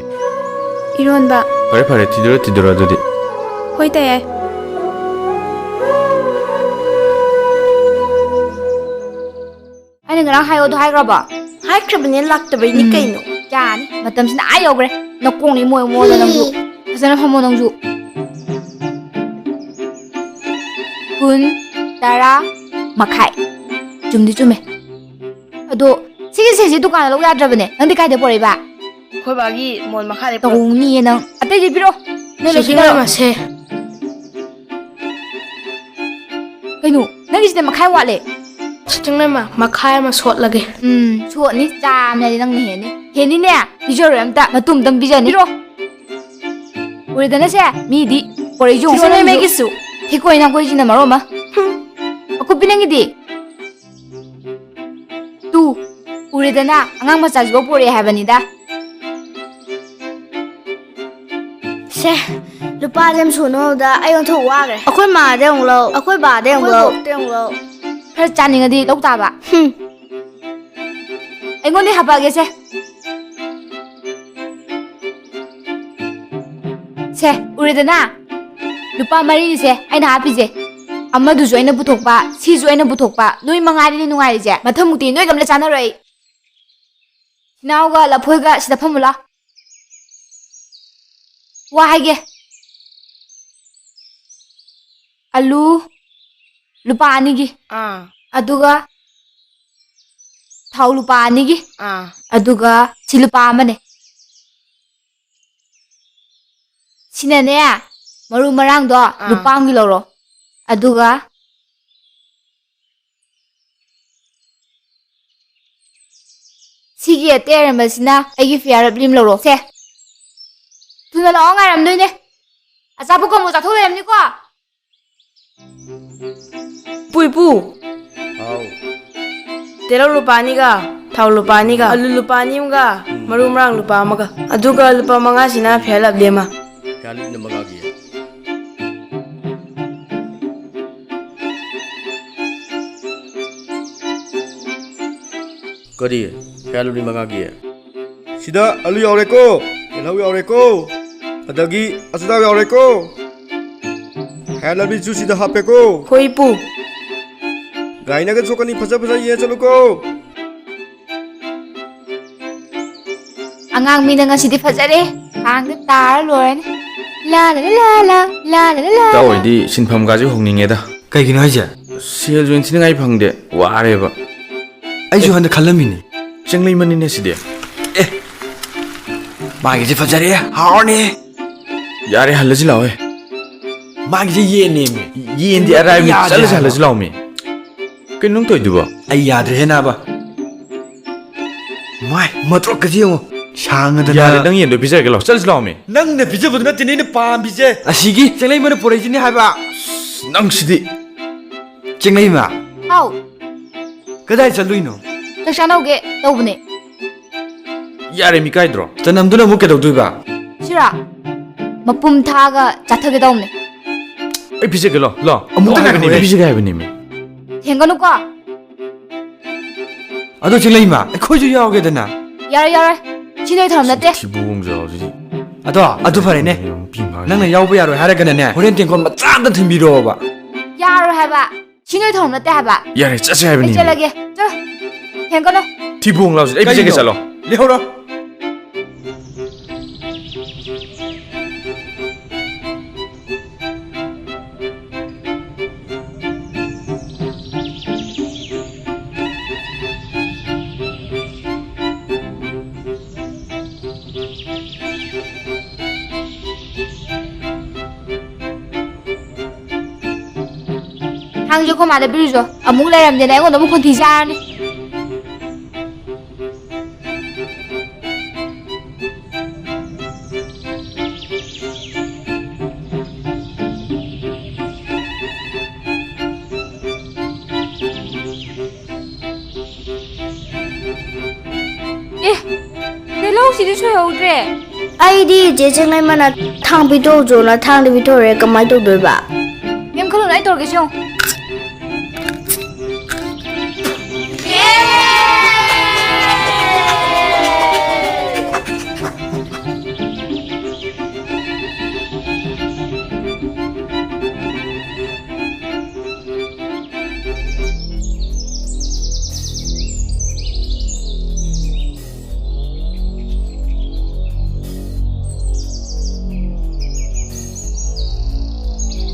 ꯏꯔꯣꯟꯕ ꯐꯔꯦ ꯊꯤꯗꯣꯔꯣ ꯑꯗꯨꯗꯤ ꯍꯣꯏ ꯇꯌꯥꯏ ꯑꯩꯅ ꯉꯔꯥꯡ ꯍꯥꯏꯌꯣꯗꯣ ꯍꯥꯏꯈ꯭ꯔꯕꯣ ꯍꯥꯏꯈ꯭ꯔꯕꯅꯦ ꯂꯥꯛꯇꯕꯩꯅꯤ ꯀꯩꯅꯣ ꯌꯥꯅꯤ ꯃꯇꯝꯁꯤꯅ ꯌꯧꯈ꯭ꯔꯦ ꯅꯀꯣꯡꯅꯤ ꯃꯣꯏꯗ ꯅꯪꯁꯨ ꯐꯖꯅ ꯐꯝꯃꯣ ꯅꯪꯁꯨ 10:10 ꯆꯨꯝꯗꯤ ꯆꯨꯝꯃꯦ ꯑꯗꯣ ꯁꯤꯒꯤ ꯁꯦꯠꯁꯤ ꯗꯨꯀꯥꯟꯗ ꯂꯧ ꯌꯥꯗ꯭ꯔꯕꯅꯦ ꯅꯪꯗꯤ ꯀꯥꯏꯗ ꯄꯣꯔꯛꯏꯕ ꯑꯩꯈꯣꯏ ꯕꯥꯒꯤ ꯃꯣꯟ ꯃꯈꯥꯗ ꯇꯧꯅꯤꯌꯦ ꯅꯪ ꯑꯇꯩꯗꯤ ꯄꯤꯔꯣ ꯅꯣꯏ ꯆꯦꯆꯦꯡ ꯂꯩꯕꯤꯔꯣ ꯂꯩꯃꯁꯦ ꯀꯩꯅꯣ ꯅꯪꯒꯤꯁꯤꯗ ꯃꯈꯥꯏ ꯋꯥꯠꯂꯦ ꯆꯦꯆꯦꯡ ꯂꯩꯃ ꯃꯈꯥꯏ ꯑꯃ ꯁꯣꯠꯂꯒꯦ ꯁꯣꯠꯅꯤ ꯆꯥꯝꯅꯗꯤ ꯅꯪꯅ ꯍꯦꯟꯅꯤꯅꯦ ꯄꯤꯖꯔꯣꯏ ꯑꯝꯇ ꯃꯇꯨꯝꯇꯪ ꯄꯤꯖꯅꯤ ꯄꯤꯔꯣ ꯎꯔꯦꯗꯅꯁꯦ ꯃꯤꯗꯤ ꯄꯣꯔꯛꯏꯁꯨ ꯆꯦꯆꯦꯡ ꯂꯩꯃꯒꯤꯁꯨ ꯊꯤꯀꯣꯏ ꯅꯥꯀꯣꯏꯁꯤꯅ ꯃꯔꯣ ꯑꯃ ꯑꯀꯨꯞꯄꯤ ꯅꯪꯒꯤꯗꯤ ꯇꯨ ꯎꯔꯦꯗꯅ ꯑꯉꯥꯡ ꯃꯆꯥꯁꯤꯐꯥꯎ ꯄꯣꯔꯛꯑꯦ ꯍꯥꯏꯕꯅꯤꯗ ꯁꯦ ꯂꯨꯄꯥ ꯂꯦꯝ ꯁꯨꯅꯕꯗ ꯑꯩ ꯑꯣꯟꯊꯣꯛ ꯋꯥꯈ꯭ꯔꯦ ꯑꯩꯈꯣꯏ ꯃꯥꯗꯩ ꯑꯃꯨꯛ ꯂꯧ ꯑꯩꯈꯣꯏ ꯕꯥꯗꯩ ꯑꯃꯨꯛ ꯂꯧ ꯈꯔ ꯆꯥꯅꯤꯡꯉꯗꯤ ꯂꯧ ꯇꯥꯕ ꯑꯩꯉꯣꯟꯗꯩ ꯍꯥꯄꯛꯑꯒꯦꯁꯦ ꯁꯦ ꯎꯔꯦꯗꯅ ꯂꯨꯄꯥ 4ꯅꯤꯁꯦ ꯑꯩꯅ ꯍꯥꯞꯄꯤꯁꯦ ꯑꯃꯗꯨꯁꯨ ꯑꯩꯅ ꯄꯨꯊꯣꯛꯄ ꯁꯤꯁꯨ ꯑꯩꯅ ꯄꯨꯊꯣꯛꯄ ꯅꯣꯏ ꯃꯉꯥꯏꯔꯤꯅꯤ ꯅꯨꯡꯉꯥꯏꯔꯤꯁꯦ ꯃꯊꯪꯃꯨꯛꯇꯤ ꯅꯣꯏꯒ ꯑꯝꯇ ꯆꯥꯟꯅꯔꯣꯏ ꯁꯤꯅꯥꯎꯒ ꯂꯐꯣꯏꯒ ꯁꯤꯗ ꯐꯝꯃꯨ ꯂꯥꯎ ꯋꯥ ꯍꯥꯏꯒꯦ ꯑꯂꯨ ꯂꯨꯄꯥ 2ꯒꯤ ꯑꯗꯨꯒ ꯊꯥꯎ ꯂꯨꯄꯥ 2ꯒꯤ ꯑꯗꯨꯒ ꯁꯤ ꯂꯨꯄꯥ 1ꯅꯦ ꯁꯤꯅꯅꯦ ꯃꯔꯨ ꯃꯔꯥꯡꯗꯣ ꯂꯨꯄꯥ 1ꯒꯤ ꯂꯧꯔꯣ ꯑꯗꯨꯒ ꯁꯤꯒꯤ ꯑꯇꯩ ꯑꯔꯦꯝꯕꯁꯤꯅ ꯑꯩꯒꯤ ꯐꯤꯌꯥꯔ ꯐꯤꯂꯝ ꯂꯧꯔꯣ ꯁꯦ ꯊꯨꯅ ꯂꯥꯛꯑꯣ ꯉꯥꯏꯔꯝꯗꯣꯏꯅꯦ ꯑꯆꯥꯄꯣꯠ ꯀꯣꯡꯕꯣ ꯆꯥꯊꯣꯛ ꯂꯩꯔꯝꯅꯤꯀꯣ ꯄꯨꯏꯄꯨ ꯑꯥꯎ ꯇꯦꯔꯧ ꯂꯨꯄꯥ 2ꯒ ꯊꯥꯎ ꯂꯨꯄꯥ 2ꯒ ꯑꯂꯨ ꯂꯨꯄꯥ 1 ꯑꯃꯒ ꯃꯔꯨ ꯃꯔꯥꯡ ꯂꯨꯄꯥ 1ꯒ ꯑꯗꯨꯒ ꯂꯨꯄꯥ 5ꯁꯤꯅ ꯐꯤꯌꯥꯔ ꯂꯞꯂꯤ ꯑꯃ ꯀꯌꯥꯂꯤꯅ ꯃꯉꯥꯒꯤ ꯀꯔꯤ ꯀꯌꯥꯂꯨꯅꯤ ꯃꯉꯥꯒꯤ ꯁꯤꯗ ꯑꯂꯨ ꯌꯥꯎꯔꯦꯀꯣ ꯇꯤꯜꯍꯧ ꯌꯥꯎꯔꯦꯀꯣ ꯑꯗꯒꯤ ꯑꯆꯥꯊꯥꯎ ꯌꯥꯎꯔꯦꯀꯣ ꯍꯦꯜꯂꯕꯤꯁꯨ ꯁꯤꯗ ꯍꯥꯞꯄꯦꯀꯣ ꯍꯣꯏ ꯏꯄꯨ ꯒꯥꯏꯅꯒ ꯆꯣꯛꯀꯅꯤ ꯐꯖ ꯌꯦ ꯆꯠꯂꯨꯀꯣ ꯑꯉꯥꯡ ꯃꯤꯅ ꯉꯁꯤꯗꯤ ꯐꯖꯔꯦ ꯍꯥꯡꯗ ꯇꯥꯔ ꯂꯣꯏꯔꯅꯤ ꯂꯥ ꯂꯥ ꯂꯥ ꯂꯥ ꯂꯥ ꯂꯥ ꯂꯥ ꯇꯥ ꯑꯣꯏꯗꯤ ꯁꯤꯟꯐꯝꯒꯥꯁꯦ ꯍꯣꯡꯅꯤꯡꯉꯦꯗ ꯀꯩꯒꯤꯅꯣ ꯍꯥꯏꯁꯦ ꯁꯦꯜ ꯖꯣꯏꯟ ꯊꯤꯅꯤꯡꯉꯥꯏ ꯐꯪꯗꯦ ꯋꯥꯔꯦꯕ ꯑꯩꯁꯨ ꯍꯟꯗꯛ ꯈꯜꯂꯝꯃꯤꯅꯤ ꯆꯦꯡꯂꯩꯃꯅꯤꯅꯦ ꯁꯤꯗꯤ ꯃꯥꯒꯤꯁꯦ ꯐꯖꯔꯦ ꯍꯥꯎꯔꯅꯤ ꯌꯥꯔꯦ ꯍꯜꯂꯁꯤ ꯂꯥꯛꯑꯣ ꯃꯥꯒꯤꯁꯦ ꯌꯦꯟꯅꯦꯃꯤ ꯌꯦꯟꯗꯤ ꯑꯔꯥꯏꯕꯅꯤ ꯆꯠꯂꯁꯤ ꯍꯜꯂꯁꯤ ꯂꯥꯛꯑꯣꯃꯤ ꯀꯩꯅꯣ ꯅꯪ ꯇꯧꯏꯗꯨꯕꯣ ꯑꯩ ꯌꯥꯗ꯭ꯔꯦꯍꯦ ꯅꯥꯕ ꯃꯥꯏ ꯃꯇ꯭ꯔꯣꯛꯀꯁꯤ ꯌꯦꯡꯉꯣ 샹으드나 야 ꯅꯪ ꯌꯦꯟꯗꯣ ꯄꯤꯖꯔꯒꯦ ꯂꯥꯎ ꯆꯠꯂꯁꯤ ꯂꯥꯎꯃꯤ ꯅꯪꯅ ꯄꯤꯖꯕꯗꯨ ꯅꯠꯇꯦꯅꯦ ꯑꯩꯅ ꯄꯥꯝꯃꯤꯁꯦ ꯑꯁꯤꯒꯤ ꯆꯦꯡꯂꯩꯃꯅ ꯄꯨꯔꯛꯏꯁꯤꯅꯤ ꯍꯥꯏꯕ ꯅꯪꯁꯤꯗꯤ ꯆꯦꯡꯂꯩꯃ ꯍꯥꯎ ꯀꯗꯥꯏ ꯆꯠꯂꯨꯏꯅꯣ ꯆꯥꯛ ꯆꯥꯅꯧꯒꯦ ꯇꯧꯕꯅꯦ ꯌꯥꯔꯦ ꯃꯤ ꯀꯥꯏꯗ꯭ꯔꯣ ꯆꯅꯝꯗꯨꯅ ꯑꯃꯨꯛ ꯀꯩꯗꯧꯗꯣꯏꯕ ꯁꯤꯔꯥ ꯃꯄꯨꯝ ꯊꯥꯒ ꯆꯥꯊꯒꯦ ꯇꯧꯕꯅꯦ ꯑꯩ ꯄꯤꯖꯒꯦ ꯂꯥꯎ ꯂꯥꯎ ꯑꯃꯨꯛꯇ ꯍꯥꯏꯕꯅꯤ ꯉꯥꯏꯈꯣꯍꯦ. ꯄꯤꯖꯒꯦ ꯍꯥꯏꯕꯅꯤ ꯃꯤ ꯊꯦꯡꯒꯅꯨꯀꯣ ꯑꯗꯣ ꯆꯦꯡꯂꯩꯃ ꯑꯩꯈꯣꯏꯁꯨ ꯌꯥꯎꯒꯦꯗꯅ ꯌꯥꯔꯣꯏ ꯁꯤ ꯅꯣꯏ ꯊꯧꯔꯝ ꯅꯠꯇꯦ ꯊꯤꯕꯣꯡꯖꯥꯎꯁꯤꯗꯤ ꯑꯗꯣ ꯐꯔꯦꯅꯦ ꯅꯪꯅ ꯌꯥꯎꯕ ꯌꯥꯔꯣꯏ ꯍꯥꯏꯔꯒꯅꯅꯦ ꯍꯣꯔꯦꯟ ꯇꯦꯡꯀꯣꯠ ꯃꯆꯥ ꯑꯝꯇ ꯊꯤꯟꯕꯤꯔꯛꯑꯣꯕ ꯌꯥꯔꯣꯏ ꯍꯥꯏꯕ ꯁꯤ ꯅꯣꯏ ꯊꯧꯔꯝ ꯅꯠꯇꯦ ꯍꯥꯏꯕ ꯌꯥꯔꯦ ꯆꯠꯁꯦ ꯑꯩ ꯍꯥꯏꯕꯅꯤ ꯆꯠꯂꯒꯦ ꯆꯠꯂꯣ ꯊꯦꯡꯒꯅꯨ ꯊꯤꯕꯣꯡ ꯂꯥꯎꯁꯤꯗꯤ ꯑꯩ ꯄꯤꯖꯒꯦ ꯆꯠꯂꯣ ꯂꯩꯍꯧꯔꯣ ꯊꯥꯡꯁꯨ ꯑꯩꯈꯣꯏ ꯃꯥꯗ ꯄꯤꯔꯨꯆꯣ ꯑꯃꯨꯛ ꯂꯩꯔꯝꯗꯦꯅ ꯑꯩꯉꯣꯟꯗ ꯑꯃꯨꯛ ꯈꯣꯟꯊꯤ ꯆꯥꯔꯅꯤ ꯇꯤꯜꯍꯧꯁꯤꯗꯤ ꯁꯣꯏꯍꯧꯗ꯭ꯔꯦ ꯑꯩꯗꯤ ꯆꯦ ꯆꯦꯡꯂꯩꯃꯅ ꯊꯥꯡ ꯄꯤꯊꯣꯛꯎꯆꯣꯅ ꯊꯥꯡꯗꯤ ꯄꯤꯊꯣꯛꯎꯔꯦ ꯀꯃꯥꯏꯅ ꯇꯧꯗꯣꯏꯕ ꯀꯩꯝ ꯈꯜꯂꯨꯅꯨ ꯑꯩ ꯇꯧꯔꯒꯦ ꯌꯦꯡꯉꯨ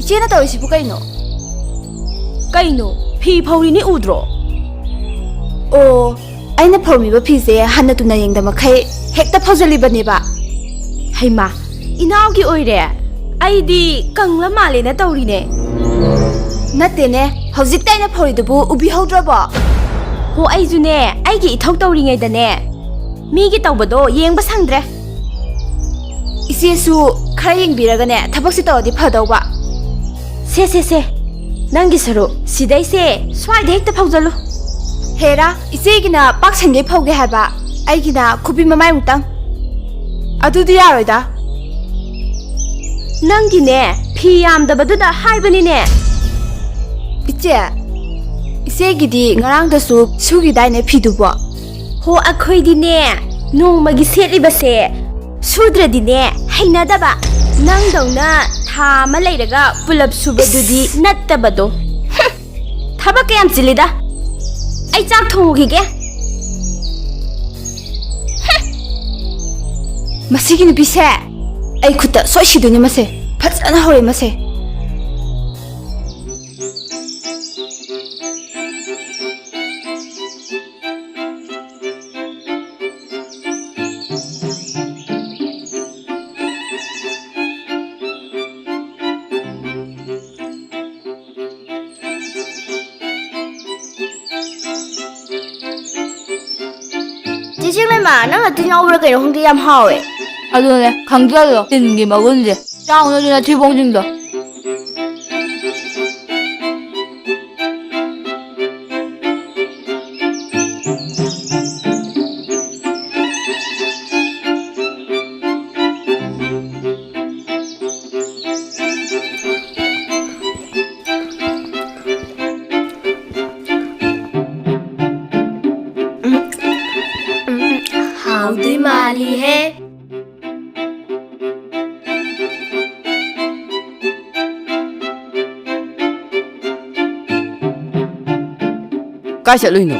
ꯏꯆꯦꯅ ꯇꯧꯔꯤꯁꯤꯕꯨ ꯀꯩꯅꯣ ꯐꯤ ꯐꯧꯔꯤꯅꯤ ꯎꯗ꯭ꯔꯣ ꯑꯣ ꯑꯩꯅ ꯐꯧꯔꯝꯃꯤꯕ ꯐꯤꯁꯦ ꯍꯟꯅ ꯇꯨꯅ ꯌꯦꯡꯗ ꯃꯈꯩ ꯍꯦꯛꯇ ꯐꯧꯖꯜꯂꯤꯕꯅꯦꯕ ꯍꯩꯃꯥ ꯏꯅꯥꯎꯒꯤ ꯑꯣꯏꯔꯦ ꯑꯩꯗꯤ ꯀꯪꯂ ꯃꯥꯜꯂꯦꯅ ꯇꯧꯔꯤꯅꯦ ꯅꯠꯇꯦꯅꯦ ꯍꯧꯖꯤꯛꯇ ꯑꯩꯅ ꯐꯧꯔꯤꯗꯨꯕꯨ ꯎꯕꯤꯍꯧꯗ꯭ꯔꯕꯣ ꯍꯣ ꯑꯩꯁꯨꯅꯦ ꯑꯩꯒꯤ ꯏꯊꯧ ꯇꯧꯔꯤꯉꯩꯗꯅꯦ ꯃꯤꯒꯤ ꯇꯧꯕꯗꯣ ꯌꯦꯡꯕ ꯁꯪꯗ꯭ꯔꯦ ꯏꯆꯦꯁꯨ ꯈꯔ ꯌꯦꯡꯕꯤꯔꯒꯅꯦ ꯊꯕꯛꯁꯤ ꯇꯧꯔꯗꯤ ꯐꯗꯧꯕ ꯁꯦ ꯅꯪꯒꯤ ꯁꯔꯨꯛ ꯁꯤꯗꯩꯁꯦ ꯁ꯭ꯋꯥꯏꯗ ꯍꯦꯛꯇ ꯐꯧꯖꯜꯂꯨ ꯍꯦꯔꯥ ꯏꯆꯦꯒꯤꯅ ꯄꯥꯛꯁꯟꯒꯩ ꯐꯧꯒꯦ ꯍꯥꯏꯕ ꯑꯩꯒꯤꯅ ꯈꯨꯕꯤ ꯃꯃꯥꯏꯃꯨꯛꯇꯪ ꯑꯗꯨꯗꯤ ꯌꯥꯔꯣꯏꯗ ꯅꯪꯒꯤꯅꯦ ꯐꯤ ꯌꯥꯝꯗꯕꯗꯨꯗ ꯍꯥꯏꯕꯅꯤꯅꯦ ꯏꯆꯦꯒꯤꯗꯤ ꯉꯔꯥꯡꯗꯁꯨ ꯁꯨꯒꯤꯗꯥꯏꯅꯦ ꯐꯤꯗꯨꯕꯣ ꯍꯣ ꯑꯩꯈꯣꯏꯗꯤꯅꯦ ꯅꯣꯡꯃꯒꯤ ꯁꯦꯠꯂꯤꯕꯁꯦ ꯁꯨꯗ꯭ꯔꯗꯤꯅꯦ ꯍꯩꯅꯗꯕ ꯅꯪꯗꯧꯅ ꯊꯥ ꯑꯃ ꯂꯩꯔꯒ ꯄꯨꯂꯞ ꯁꯨꯕꯗꯨꯗꯤ ꯅꯠꯇꯕꯗꯣ ꯊꯕꯛ ꯀꯌꯥꯝ ꯆꯤꯜꯂꯤꯗ ꯑꯩ ꯆꯥꯛ ꯊꯣꯡꯉꯨꯈꯤꯒꯦ ꯃꯁꯤꯒꯤ ꯅꯨꯄꯤꯁꯦ ꯑꯩ ꯈꯨꯠꯇ ꯁꯣꯏ ꯁꯤꯗꯣꯏꯅꯦ ꯃꯁꯦ ꯐꯖꯅ ꯍꯧꯔꯦ ꯃꯁꯦ ꯆꯦ ꯆꯦꯡꯂꯩꯃ ꯅꯪꯅ ꯇꯤꯟ ꯌꯥꯎꯕ꯭ꯔꯥ ꯀꯩꯅꯣ ꯈꯪꯗꯦ ꯌꯥꯝ ꯍꯥꯎꯋꯦ ꯑꯗꯨꯅꯦ ꯈꯪꯖꯜꯂꯣ ꯇꯤꯟꯒꯤ ꯃꯒꯨꯟꯁꯦ ꯆꯥꯎꯅꯗꯨꯅ ꯊꯤꯕꯣꯡꯁꯤꯡꯗꯣ हाउदी माली है ꯀꯥꯏ ꯆꯠꯂꯨꯏꯅꯣ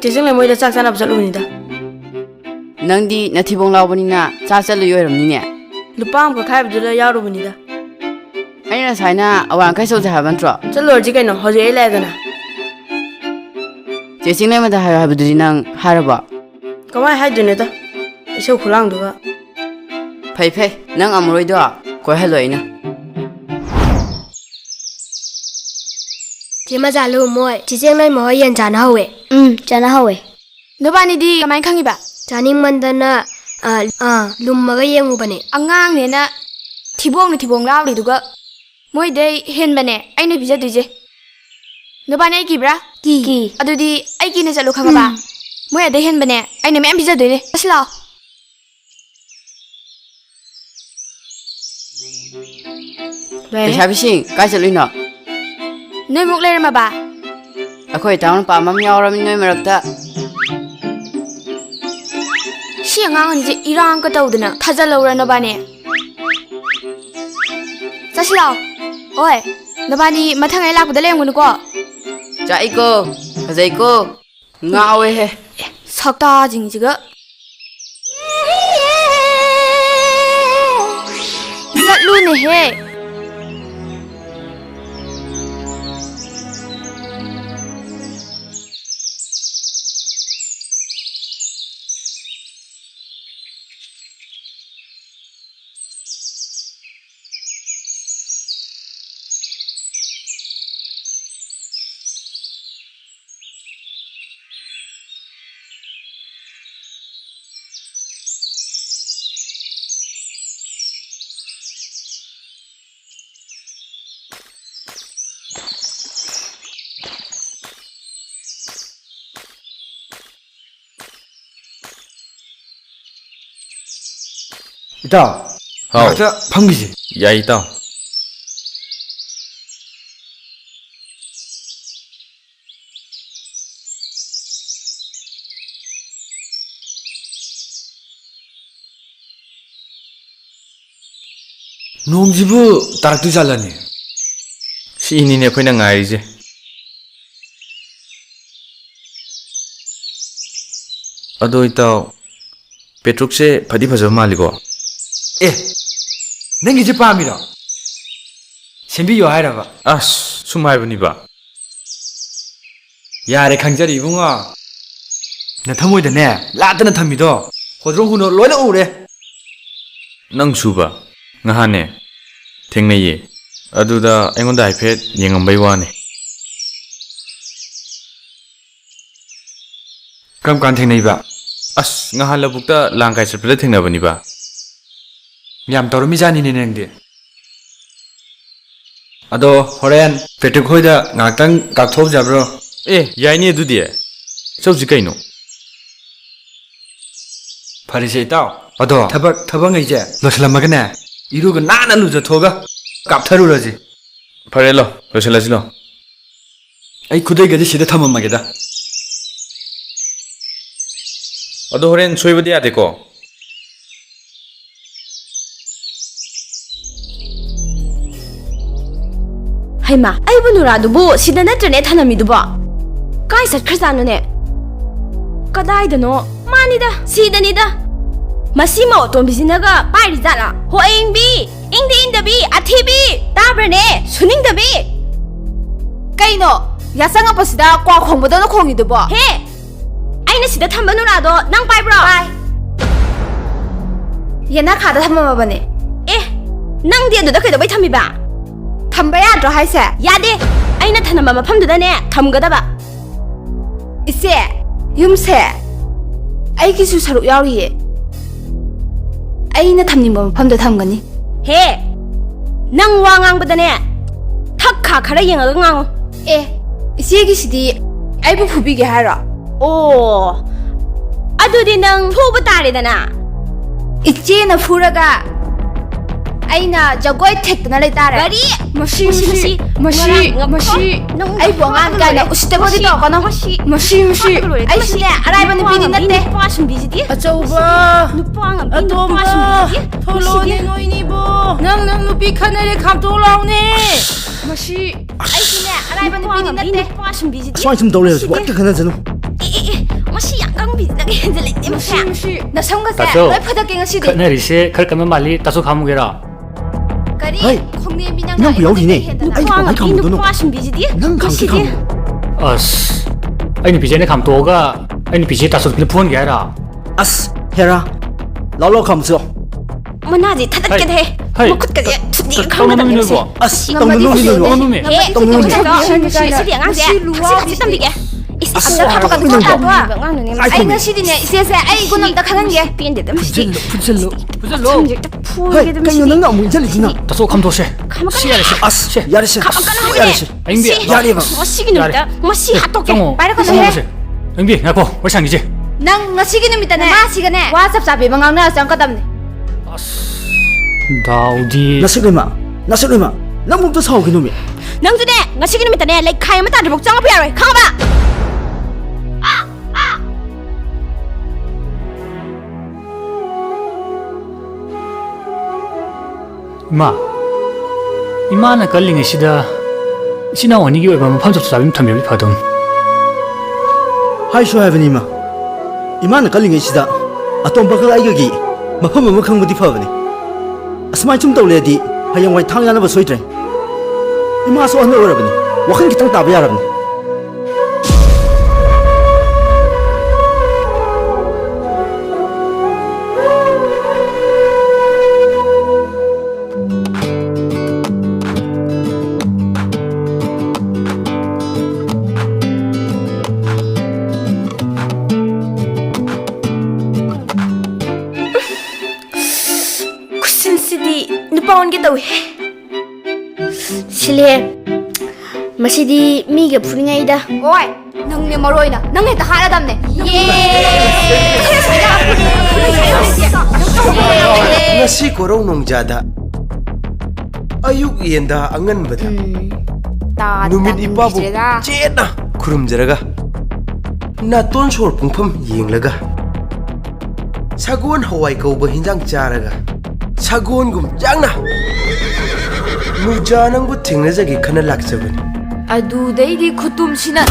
ꯆꯦꯆꯪꯂꯩ ꯃꯣꯏꯗ ꯆꯥꯛ ꯆꯥꯅꯕ ꯆꯠꯂꯨꯕꯅꯤꯗ ꯅꯪꯗꯤ ꯅꯊꯤꯕꯣꯡ ꯂꯥꯎꯕꯅꯤꯅ ꯆꯥꯛ ꯆꯠꯂꯨꯏ ꯑꯣꯏꯔꯝꯅꯤꯅꯦ ꯂꯨꯄꯥ ꯑꯃꯈꯛ ꯈꯥꯏꯕꯗꯨꯗ ꯌꯥꯎꯔꯨꯕꯅꯤꯗ ꯑꯩꯅ ꯉꯁꯥꯏꯅ ꯑꯋꯥꯡꯈꯩ ꯆꯧꯁꯦ ꯍꯥꯏꯕ ꯅꯠꯇ꯭ꯔꯣ ꯆꯠꯂꯨꯔꯁꯤ ꯀꯩꯅꯣ ꯍꯧꯖꯤꯛ ꯑꯩ ꯂꯥꯛꯑꯦꯗꯅ ꯆꯦ ꯆꯤꯡꯂꯩꯃꯗ ꯍꯥꯏꯌꯣ ꯍꯥꯏꯕꯗꯨꯗꯤ ꯅꯪ ꯍꯥꯏꯔꯕꯣ ꯀꯃꯥꯏꯅ ꯍꯥꯏꯗꯣꯏꯅꯣꯗ ꯏꯁꯧ ꯈꯨꯂꯥꯡꯗꯨꯒ ꯐꯩ ꯅꯪ ꯑꯃꯔꯣꯏꯗꯣ ꯀꯣꯏꯍꯜꯂꯣ ꯑꯩꯅ ꯆꯦ ꯃꯆꯥꯂꯨ ꯃꯣꯏ ꯆꯦ ꯆꯦꯡꯂꯩꯃ ꯍꯣꯏ ꯌꯦꯟ ꯆꯥꯅꯍꯧꯋꯦ ꯆꯥꯅꯍꯧꯋꯦ ꯅꯕꯥꯅꯤꯗꯤ ꯀꯃꯥꯏꯅ ꯈꯪꯉꯤꯕ ꯆꯥꯅꯤꯡꯃꯟꯗꯅ ꯂꯨꯝꯃꯒ ꯌꯦꯡꯉꯨꯕꯅꯦ ꯑꯉꯥꯡꯅꯦꯅ ꯊꯤꯕꯣꯡ ꯂꯥꯎꯔꯤꯗꯨꯒ ꯃꯣꯏꯗꯩ ꯍꯦꯟꯕꯅꯦ ꯑꯩꯅ ꯄꯤꯖꯗꯣꯏꯁꯦ ꯅꯨꯄꯥꯅꯦ ꯑꯩ ꯀꯤꯕ꯭ꯔꯥ ꯀꯤ ꯑꯗꯨꯗꯤ ꯑꯩ ꯀꯤꯅ ꯆꯠꯂꯨ ꯈꯪꯉꯕ ꯃꯣꯏ ꯑꯗꯩ ꯍꯦꯟꯕꯅꯦ ꯑꯩꯅ ꯃꯌꯥꯝ ꯄꯤꯖꯗꯣꯏꯅꯦ ꯑꯁ ꯂꯥꯛꯑꯣ ꯂꯩꯁꯥꯕꯤꯁꯤꯡ ꯀꯥꯏ ꯆꯠꯂꯨꯏꯅꯣ ꯅꯣꯏꯃꯨꯛ ꯂꯩꯔꯝꯃꯕ ꯑꯩꯈꯣꯏ ꯏꯇꯥꯎ ꯅꯨꯄꯥ ꯑꯃ ꯌꯥꯎꯔꯝꯃꯤ ꯅꯣꯏ ꯃꯔꯛꯇ ꯁꯤ ꯑꯉꯥꯡ ꯑꯅꯤꯁꯦ ꯏꯔꯥꯡꯒ ꯇꯧꯗꯅ ꯊꯥꯖꯜꯍꯧꯔ ꯅꯕꯥꯅꯤ ꯆꯠꯁꯤ ꯂꯥꯛꯑꯣ ꯍꯣꯏ ꯅꯕꯥꯅꯤ ꯃꯊꯪ ꯑꯩ ꯂꯥꯛꯄꯗ ꯂꯩꯔꯝꯒꯅꯨꯀꯣ ꯆꯥꯛꯏꯀꯣ ꯐꯖꯩꯀꯣ ꯉꯥꯎꯋꯦꯍꯦ ꯁꯛꯇꯥꯁꯤꯡꯁꯤꯒ ꯆꯠꯂꯨꯅꯦꯍꯦ ꯏꯇꯥꯎ ꯍꯥꯎ ꯉꯥꯛꯇ ꯐꯝꯈꯤꯁꯦ ꯌꯥꯏ ꯏꯇꯥꯎ ꯅꯣꯡꯁꯤꯕꯨ ꯇꯥꯔꯛꯇꯣꯏ ꯖꯥꯠꯂꯅꯦ ꯁꯤꯅꯤꯅꯦ ꯑꯩꯈꯣꯏꯅ ꯉꯥꯏꯔꯤꯁꯦ ꯑꯗꯣ ꯏꯇꯥꯎ ꯄꯦꯇ꯭ꯔꯨꯛꯁꯦ ꯐꯗꯤ ꯐꯖꯕ ꯃꯥꯜꯂꯤꯀꯣ ꯑꯦ ꯅꯪꯒꯤꯁꯦ ꯄꯥꯝꯃꯤꯔꯣ ꯁꯦꯝꯕꯤꯌꯣ ꯍꯥꯏꯔꯕ ꯑꯁ ꯁꯨꯝ ꯍꯥꯏꯕꯅꯤꯕ ꯌꯥꯔꯦ ꯈꯪꯖꯔꯤ ꯏꯕꯨꯡꯉꯣ ꯅꯊꯃꯣꯏꯗꯅꯦ ꯂꯥꯠꯇꯅ ꯊꯝꯃꯤꯗꯣ ꯍꯣꯗ꯭ꯔꯣꯡ ꯍꯨꯅꯣ ꯂꯣꯏꯅ ꯎꯔꯦ ꯅꯪ ꯁꯨꯕ ꯉꯍꯥꯟꯅꯦ ꯊꯦꯡꯅꯩꯌꯦ ꯑꯗꯨꯗ ꯑꯩꯉꯣꯟꯗ ꯍꯥꯏꯐꯦꯠ ꯌꯦꯡꯉꯝꯕꯩ ꯋꯥꯅꯤ ꯀꯔꯝ ꯀꯥꯟ ꯊꯦꯡꯅꯩꯕ ꯑꯁ ꯉꯍꯥꯟ ꯂꯧꯕꯨꯛꯇ ꯂꯥꯡ ꯀꯥꯏ ꯆꯠꯄꯗ ꯊꯦꯡꯅꯕꯅꯤꯕ ꯌꯥꯝ ꯇꯧꯔꯝꯃꯤꯖꯥꯠꯅꯤꯅꯦ ꯅꯪꯗꯤ ꯑꯗꯣ ꯍꯣꯔꯦꯟ ꯄꯦꯇ꯭ꯔꯤꯛ ꯈꯣꯏꯗ ꯉꯥꯏꯍꯥꯛꯇꯪ ꯀꯥꯞꯊꯣꯛꯎꯖꯕ꯭ꯔꯣ ꯑꯦ ꯌꯥꯏꯅꯦ ꯑꯗꯨꯗꯤ ꯆꯧꯁꯤ ꯀꯩꯅꯣ ꯐꯔꯦꯁꯦ ꯏꯇꯥꯎ ꯑꯗꯣ ꯊꯕꯛꯉꯩꯁꯦ ꯂꯣꯏꯁꯤꯜꯂꯝꯃꯒꯅꯦ ꯏꯔꯨꯒ ꯅꯥꯟꯅ ꯂꯨꯖꯊꯣꯛꯑꯒ ꯀꯥꯞꯊꯔꯨꯔꯁꯤ ꯐꯔꯦ ꯂꯣ ꯂꯣꯏꯁꯤꯜꯂꯁꯤ ꯂꯣ ꯑꯩ ꯈꯨꯗꯩꯒꯗꯤ ꯁꯤꯗ ꯊꯝꯃꯝꯃꯒꯦꯗ ꯑꯗꯣ ꯍꯣꯔꯦꯟ ꯁꯣꯏꯕꯗꯤ ꯌꯥꯗꯦꯀꯣ ꯍꯩꯃꯥ ꯑꯩꯕꯨ ꯅꯨꯔꯥꯗꯨꯕꯨ ꯁꯤꯗ ꯅꯠꯇ꯭ꯔꯅꯦ ꯊꯅꯝꯃꯤꯗꯨꯕꯣ ꯀꯥꯏ ꯆꯠꯈ꯭ꯔꯖꯥꯠꯅꯣꯅꯦ ꯀꯗꯥꯏꯗꯅꯣ ꯃꯥꯅꯤꯗ ꯁꯤꯗꯅꯤꯗ ꯃꯁꯤ ꯃꯧ ꯑꯇꯣꯝꯕꯤꯁꯤꯅꯒ ꯄꯥꯏꯔꯤ ꯖꯥꯠꯂꯥ ꯍꯣꯏꯡꯕꯤ ꯏꯪꯗꯤ ꯏꯪꯗꯕꯤ ꯑꯊꯤꯕꯤ ꯇꯥꯕ꯭ꯔꯅꯦ ꯁꯨꯅꯤꯡꯗꯕꯤ ꯀꯩꯅꯣ ꯌꯥꯆꯪꯉꯛꯄꯁꯤꯗ ꯀ꯭ꯋꯥ ꯈꯣꯡꯕꯗꯧꯅ ꯈꯣꯡꯉꯤꯗꯨꯕꯣ ꯍꯦ ꯑꯩꯅ ꯁꯤꯗ ꯊꯝꯕ ꯅꯨꯔꯥꯗꯣ ꯅꯪ ꯄꯥꯏꯕ꯭ꯔꯣ ꯄꯥꯏ ꯌꯦꯅꯥꯈꯥꯗ ꯊꯝꯃꯝꯃꯕꯅꯦ ꯑꯦ ꯅꯪꯗꯤ ꯑꯗꯨꯗ ꯀꯩꯗꯧꯕꯩ ꯊꯝꯃꯤꯕ ꯊꯝꯕ ꯌꯥꯗ꯭ꯔꯣ ꯍꯥꯏꯁꯦ ꯌꯥꯗꯦ ꯑꯩꯅ ꯊꯅꯝꯕ ꯃꯐꯝꯗꯨꯗꯅꯦ ꯊꯝꯒꯗꯕ ꯏꯆꯦ ꯌꯨꯝꯁꯦ ꯑꯩꯒꯤꯁꯨ ꯁꯔꯨꯛ ꯌꯥꯎꯔꯤꯌꯦ ꯑꯩꯅ ꯊꯝꯅꯤꯡꯕ ꯃꯐꯝꯗ ꯊꯝꯒꯅꯤ ꯍꯦ ꯅꯪ ꯋꯥ ꯉꯥꯡꯕꯗꯅꯦ ꯊꯛ ꯈꯥ ꯈꯔ ꯌꯦꯡꯉꯒ ꯉꯥꯡꯉꯨ ꯑꯦ ꯏꯆꯦꯒꯤꯁꯤꯗꯤ ꯑꯩꯕꯨ ꯐꯨꯕꯤꯒꯦ ꯍꯥꯏꯔꯣ ꯑꯣ ꯑꯗꯨꯗꯤ ꯅꯪ ꯐꯨꯕ ꯇꯥꯔꯦꯗꯅ ꯏꯆꯦꯅ ꯐꯨꯔꯒ ꯑꯩꯅ ꯖꯒꯣꯏ ꯊꯦꯛꯇꯅ ꯂꯩꯇꯥꯔꯦ ꯀꯔꯤ ꯃꯁꯤ ꯑꯩꯕꯨ ꯑꯉꯥꯡ ꯀꯥꯏꯅ ꯎꯁꯤꯠꯇꯕꯗꯤ ꯇꯧꯀꯅꯣ ꯃꯁꯤ ꯑꯩꯁꯨꯅꯦ ꯑꯔꯥꯏꯕ ꯅꯨꯄꯤꯗꯤ ꯅꯠꯇꯦ ꯑꯆꯧꯕ ꯑꯇꯣꯝꯕ ꯊꯣꯛꯂꯛꯑꯣꯅꯦ ꯅꯣꯏꯅꯤꯕꯣ ꯅꯪ ꯅꯨꯄꯤ ꯈꯠꯅꯔꯦ ꯈꯥꯝꯇꯣꯛ ꯂꯥꯎꯅꯦ ꯃꯁꯤ ꯑꯩꯁꯨꯅꯦ ꯑꯔꯥꯏꯕ ꯅꯨꯄꯤꯗꯤ ꯅꯠꯇꯦ ꯁꯨꯃꯥꯏ ꯁꯨꯝ ꯇꯧ ꯂꯩꯔꯁꯨ ꯍꯦꯛꯇ ꯈꯟꯅꯖꯅꯨ ꯃꯁꯤ ꯌꯥꯝ ꯀꯪꯕꯤꯁꯤꯗꯒ ꯍꯦꯟꯖꯜꯂꯛꯏ ꯃꯁꯤ ꯅꯁꯝꯒꯁꯦ ꯇꯥꯆꯧ, ꯂꯣꯏ ꯐꯗꯛꯀꯦ ꯉꯁꯤꯗꯤ ꯈꯠꯅꯔꯤꯁꯦ ꯈꯔ ꯀꯟꯕ ꯃꯥꯜꯂꯤ ꯇꯥꯁꯨ ꯈꯥꯝꯃꯨꯒꯦꯔꯣ ꯀꯔꯤ ꯍꯩ, ꯈꯣꯡꯅꯦꯝꯕꯤ ꯅꯪꯕꯨ ꯌꯥꯎꯔꯤꯅꯦ ꯑꯩ ꯀꯃꯥꯏ ꯈꯥꯝꯃꯨꯗꯣꯏꯅꯣ ꯅꯨꯄꯥꯁꯤꯡꯕꯤꯁꯤꯗꯤ ꯅꯪ ꯈꯥꯝꯁꯤ ꯈꯥꯝꯃꯨ ꯑꯁ ꯑꯩ ꯅꯨꯄꯤꯁꯦ ꯑꯩꯅ ꯈꯥꯝꯇꯣꯛꯑꯒ ꯑꯩ ꯅꯨꯄꯤꯁꯦ ꯇꯥꯁꯨ ꯅꯨꯄꯤꯅ ꯐꯨꯍꯟꯒꯦ ꯍꯥꯏꯔꯣ ꯑꯁ ꯍꯦꯔꯥ ꯂꯥꯎ ꯈꯥꯝꯁꯤꯔꯣ ꯃꯅꯥꯁꯦ ꯊꯗꯠꯀꯦꯗꯦ ꯍꯩ, ꯃꯈꯨꯠꯀꯁꯦ ꯊꯨꯗꯤ ꯇꯧꯅꯨꯃꯤ ꯅꯣꯏꯕꯣ ꯑꯁ ꯇꯧꯅꯨꯃꯤ ꯇꯧꯅꯨꯃꯤ ꯁꯤꯗꯤ ꯑꯉꯥꯡꯁꯦ ꯂꯥꯏꯔꯤꯛ ꯇꯝꯕꯤꯒꯦ amta khapakkan ko ta ai ngasidine ise ai gun amta khangange pen de dam si 붙질러 붙질러 fuge dam si nang amu jalidina 다소 감도세 시야레 as yarishe yarishe 앵비 야리바 ngasi ginumita ngasi hatoke 정호 paira ko he 앵비 나고 월상이지 nang ngasi ginumita ne ma sigane whatsapp sabi mangang na sang kadam ne 나 어디 nasulima namumta saw ginumi nang june ngasi ginumita ne like khai ma ta de bok chang pa yaroi khaba 이마는 걸린 것이다 신나 원이기 왜 보면 판적도 잡으면 탐욕이 파동 하이쇼 하이브니마 이만은 걸린 것이다 아tom바가 아이가기 마품 아무 칸부디 파버니 asmai chung tau le di hayang wai thang yana ba soitre ima so an orabani wakhan kitang ta ba yarabani kusinsidi nupaon ge taw he Sile masidi miga puringa ida oi nang ne maroi na nang he ta hara dam ne ngasi korong nongjada ayuk yenda angan bada numit ipabu chena khurumjaraga naton sor pungpham yenglaga sagon hawai kauba hinjang charaga sagon gum jangna nujanang bu thingnajagi khana lakjabani adu dei di khutum sina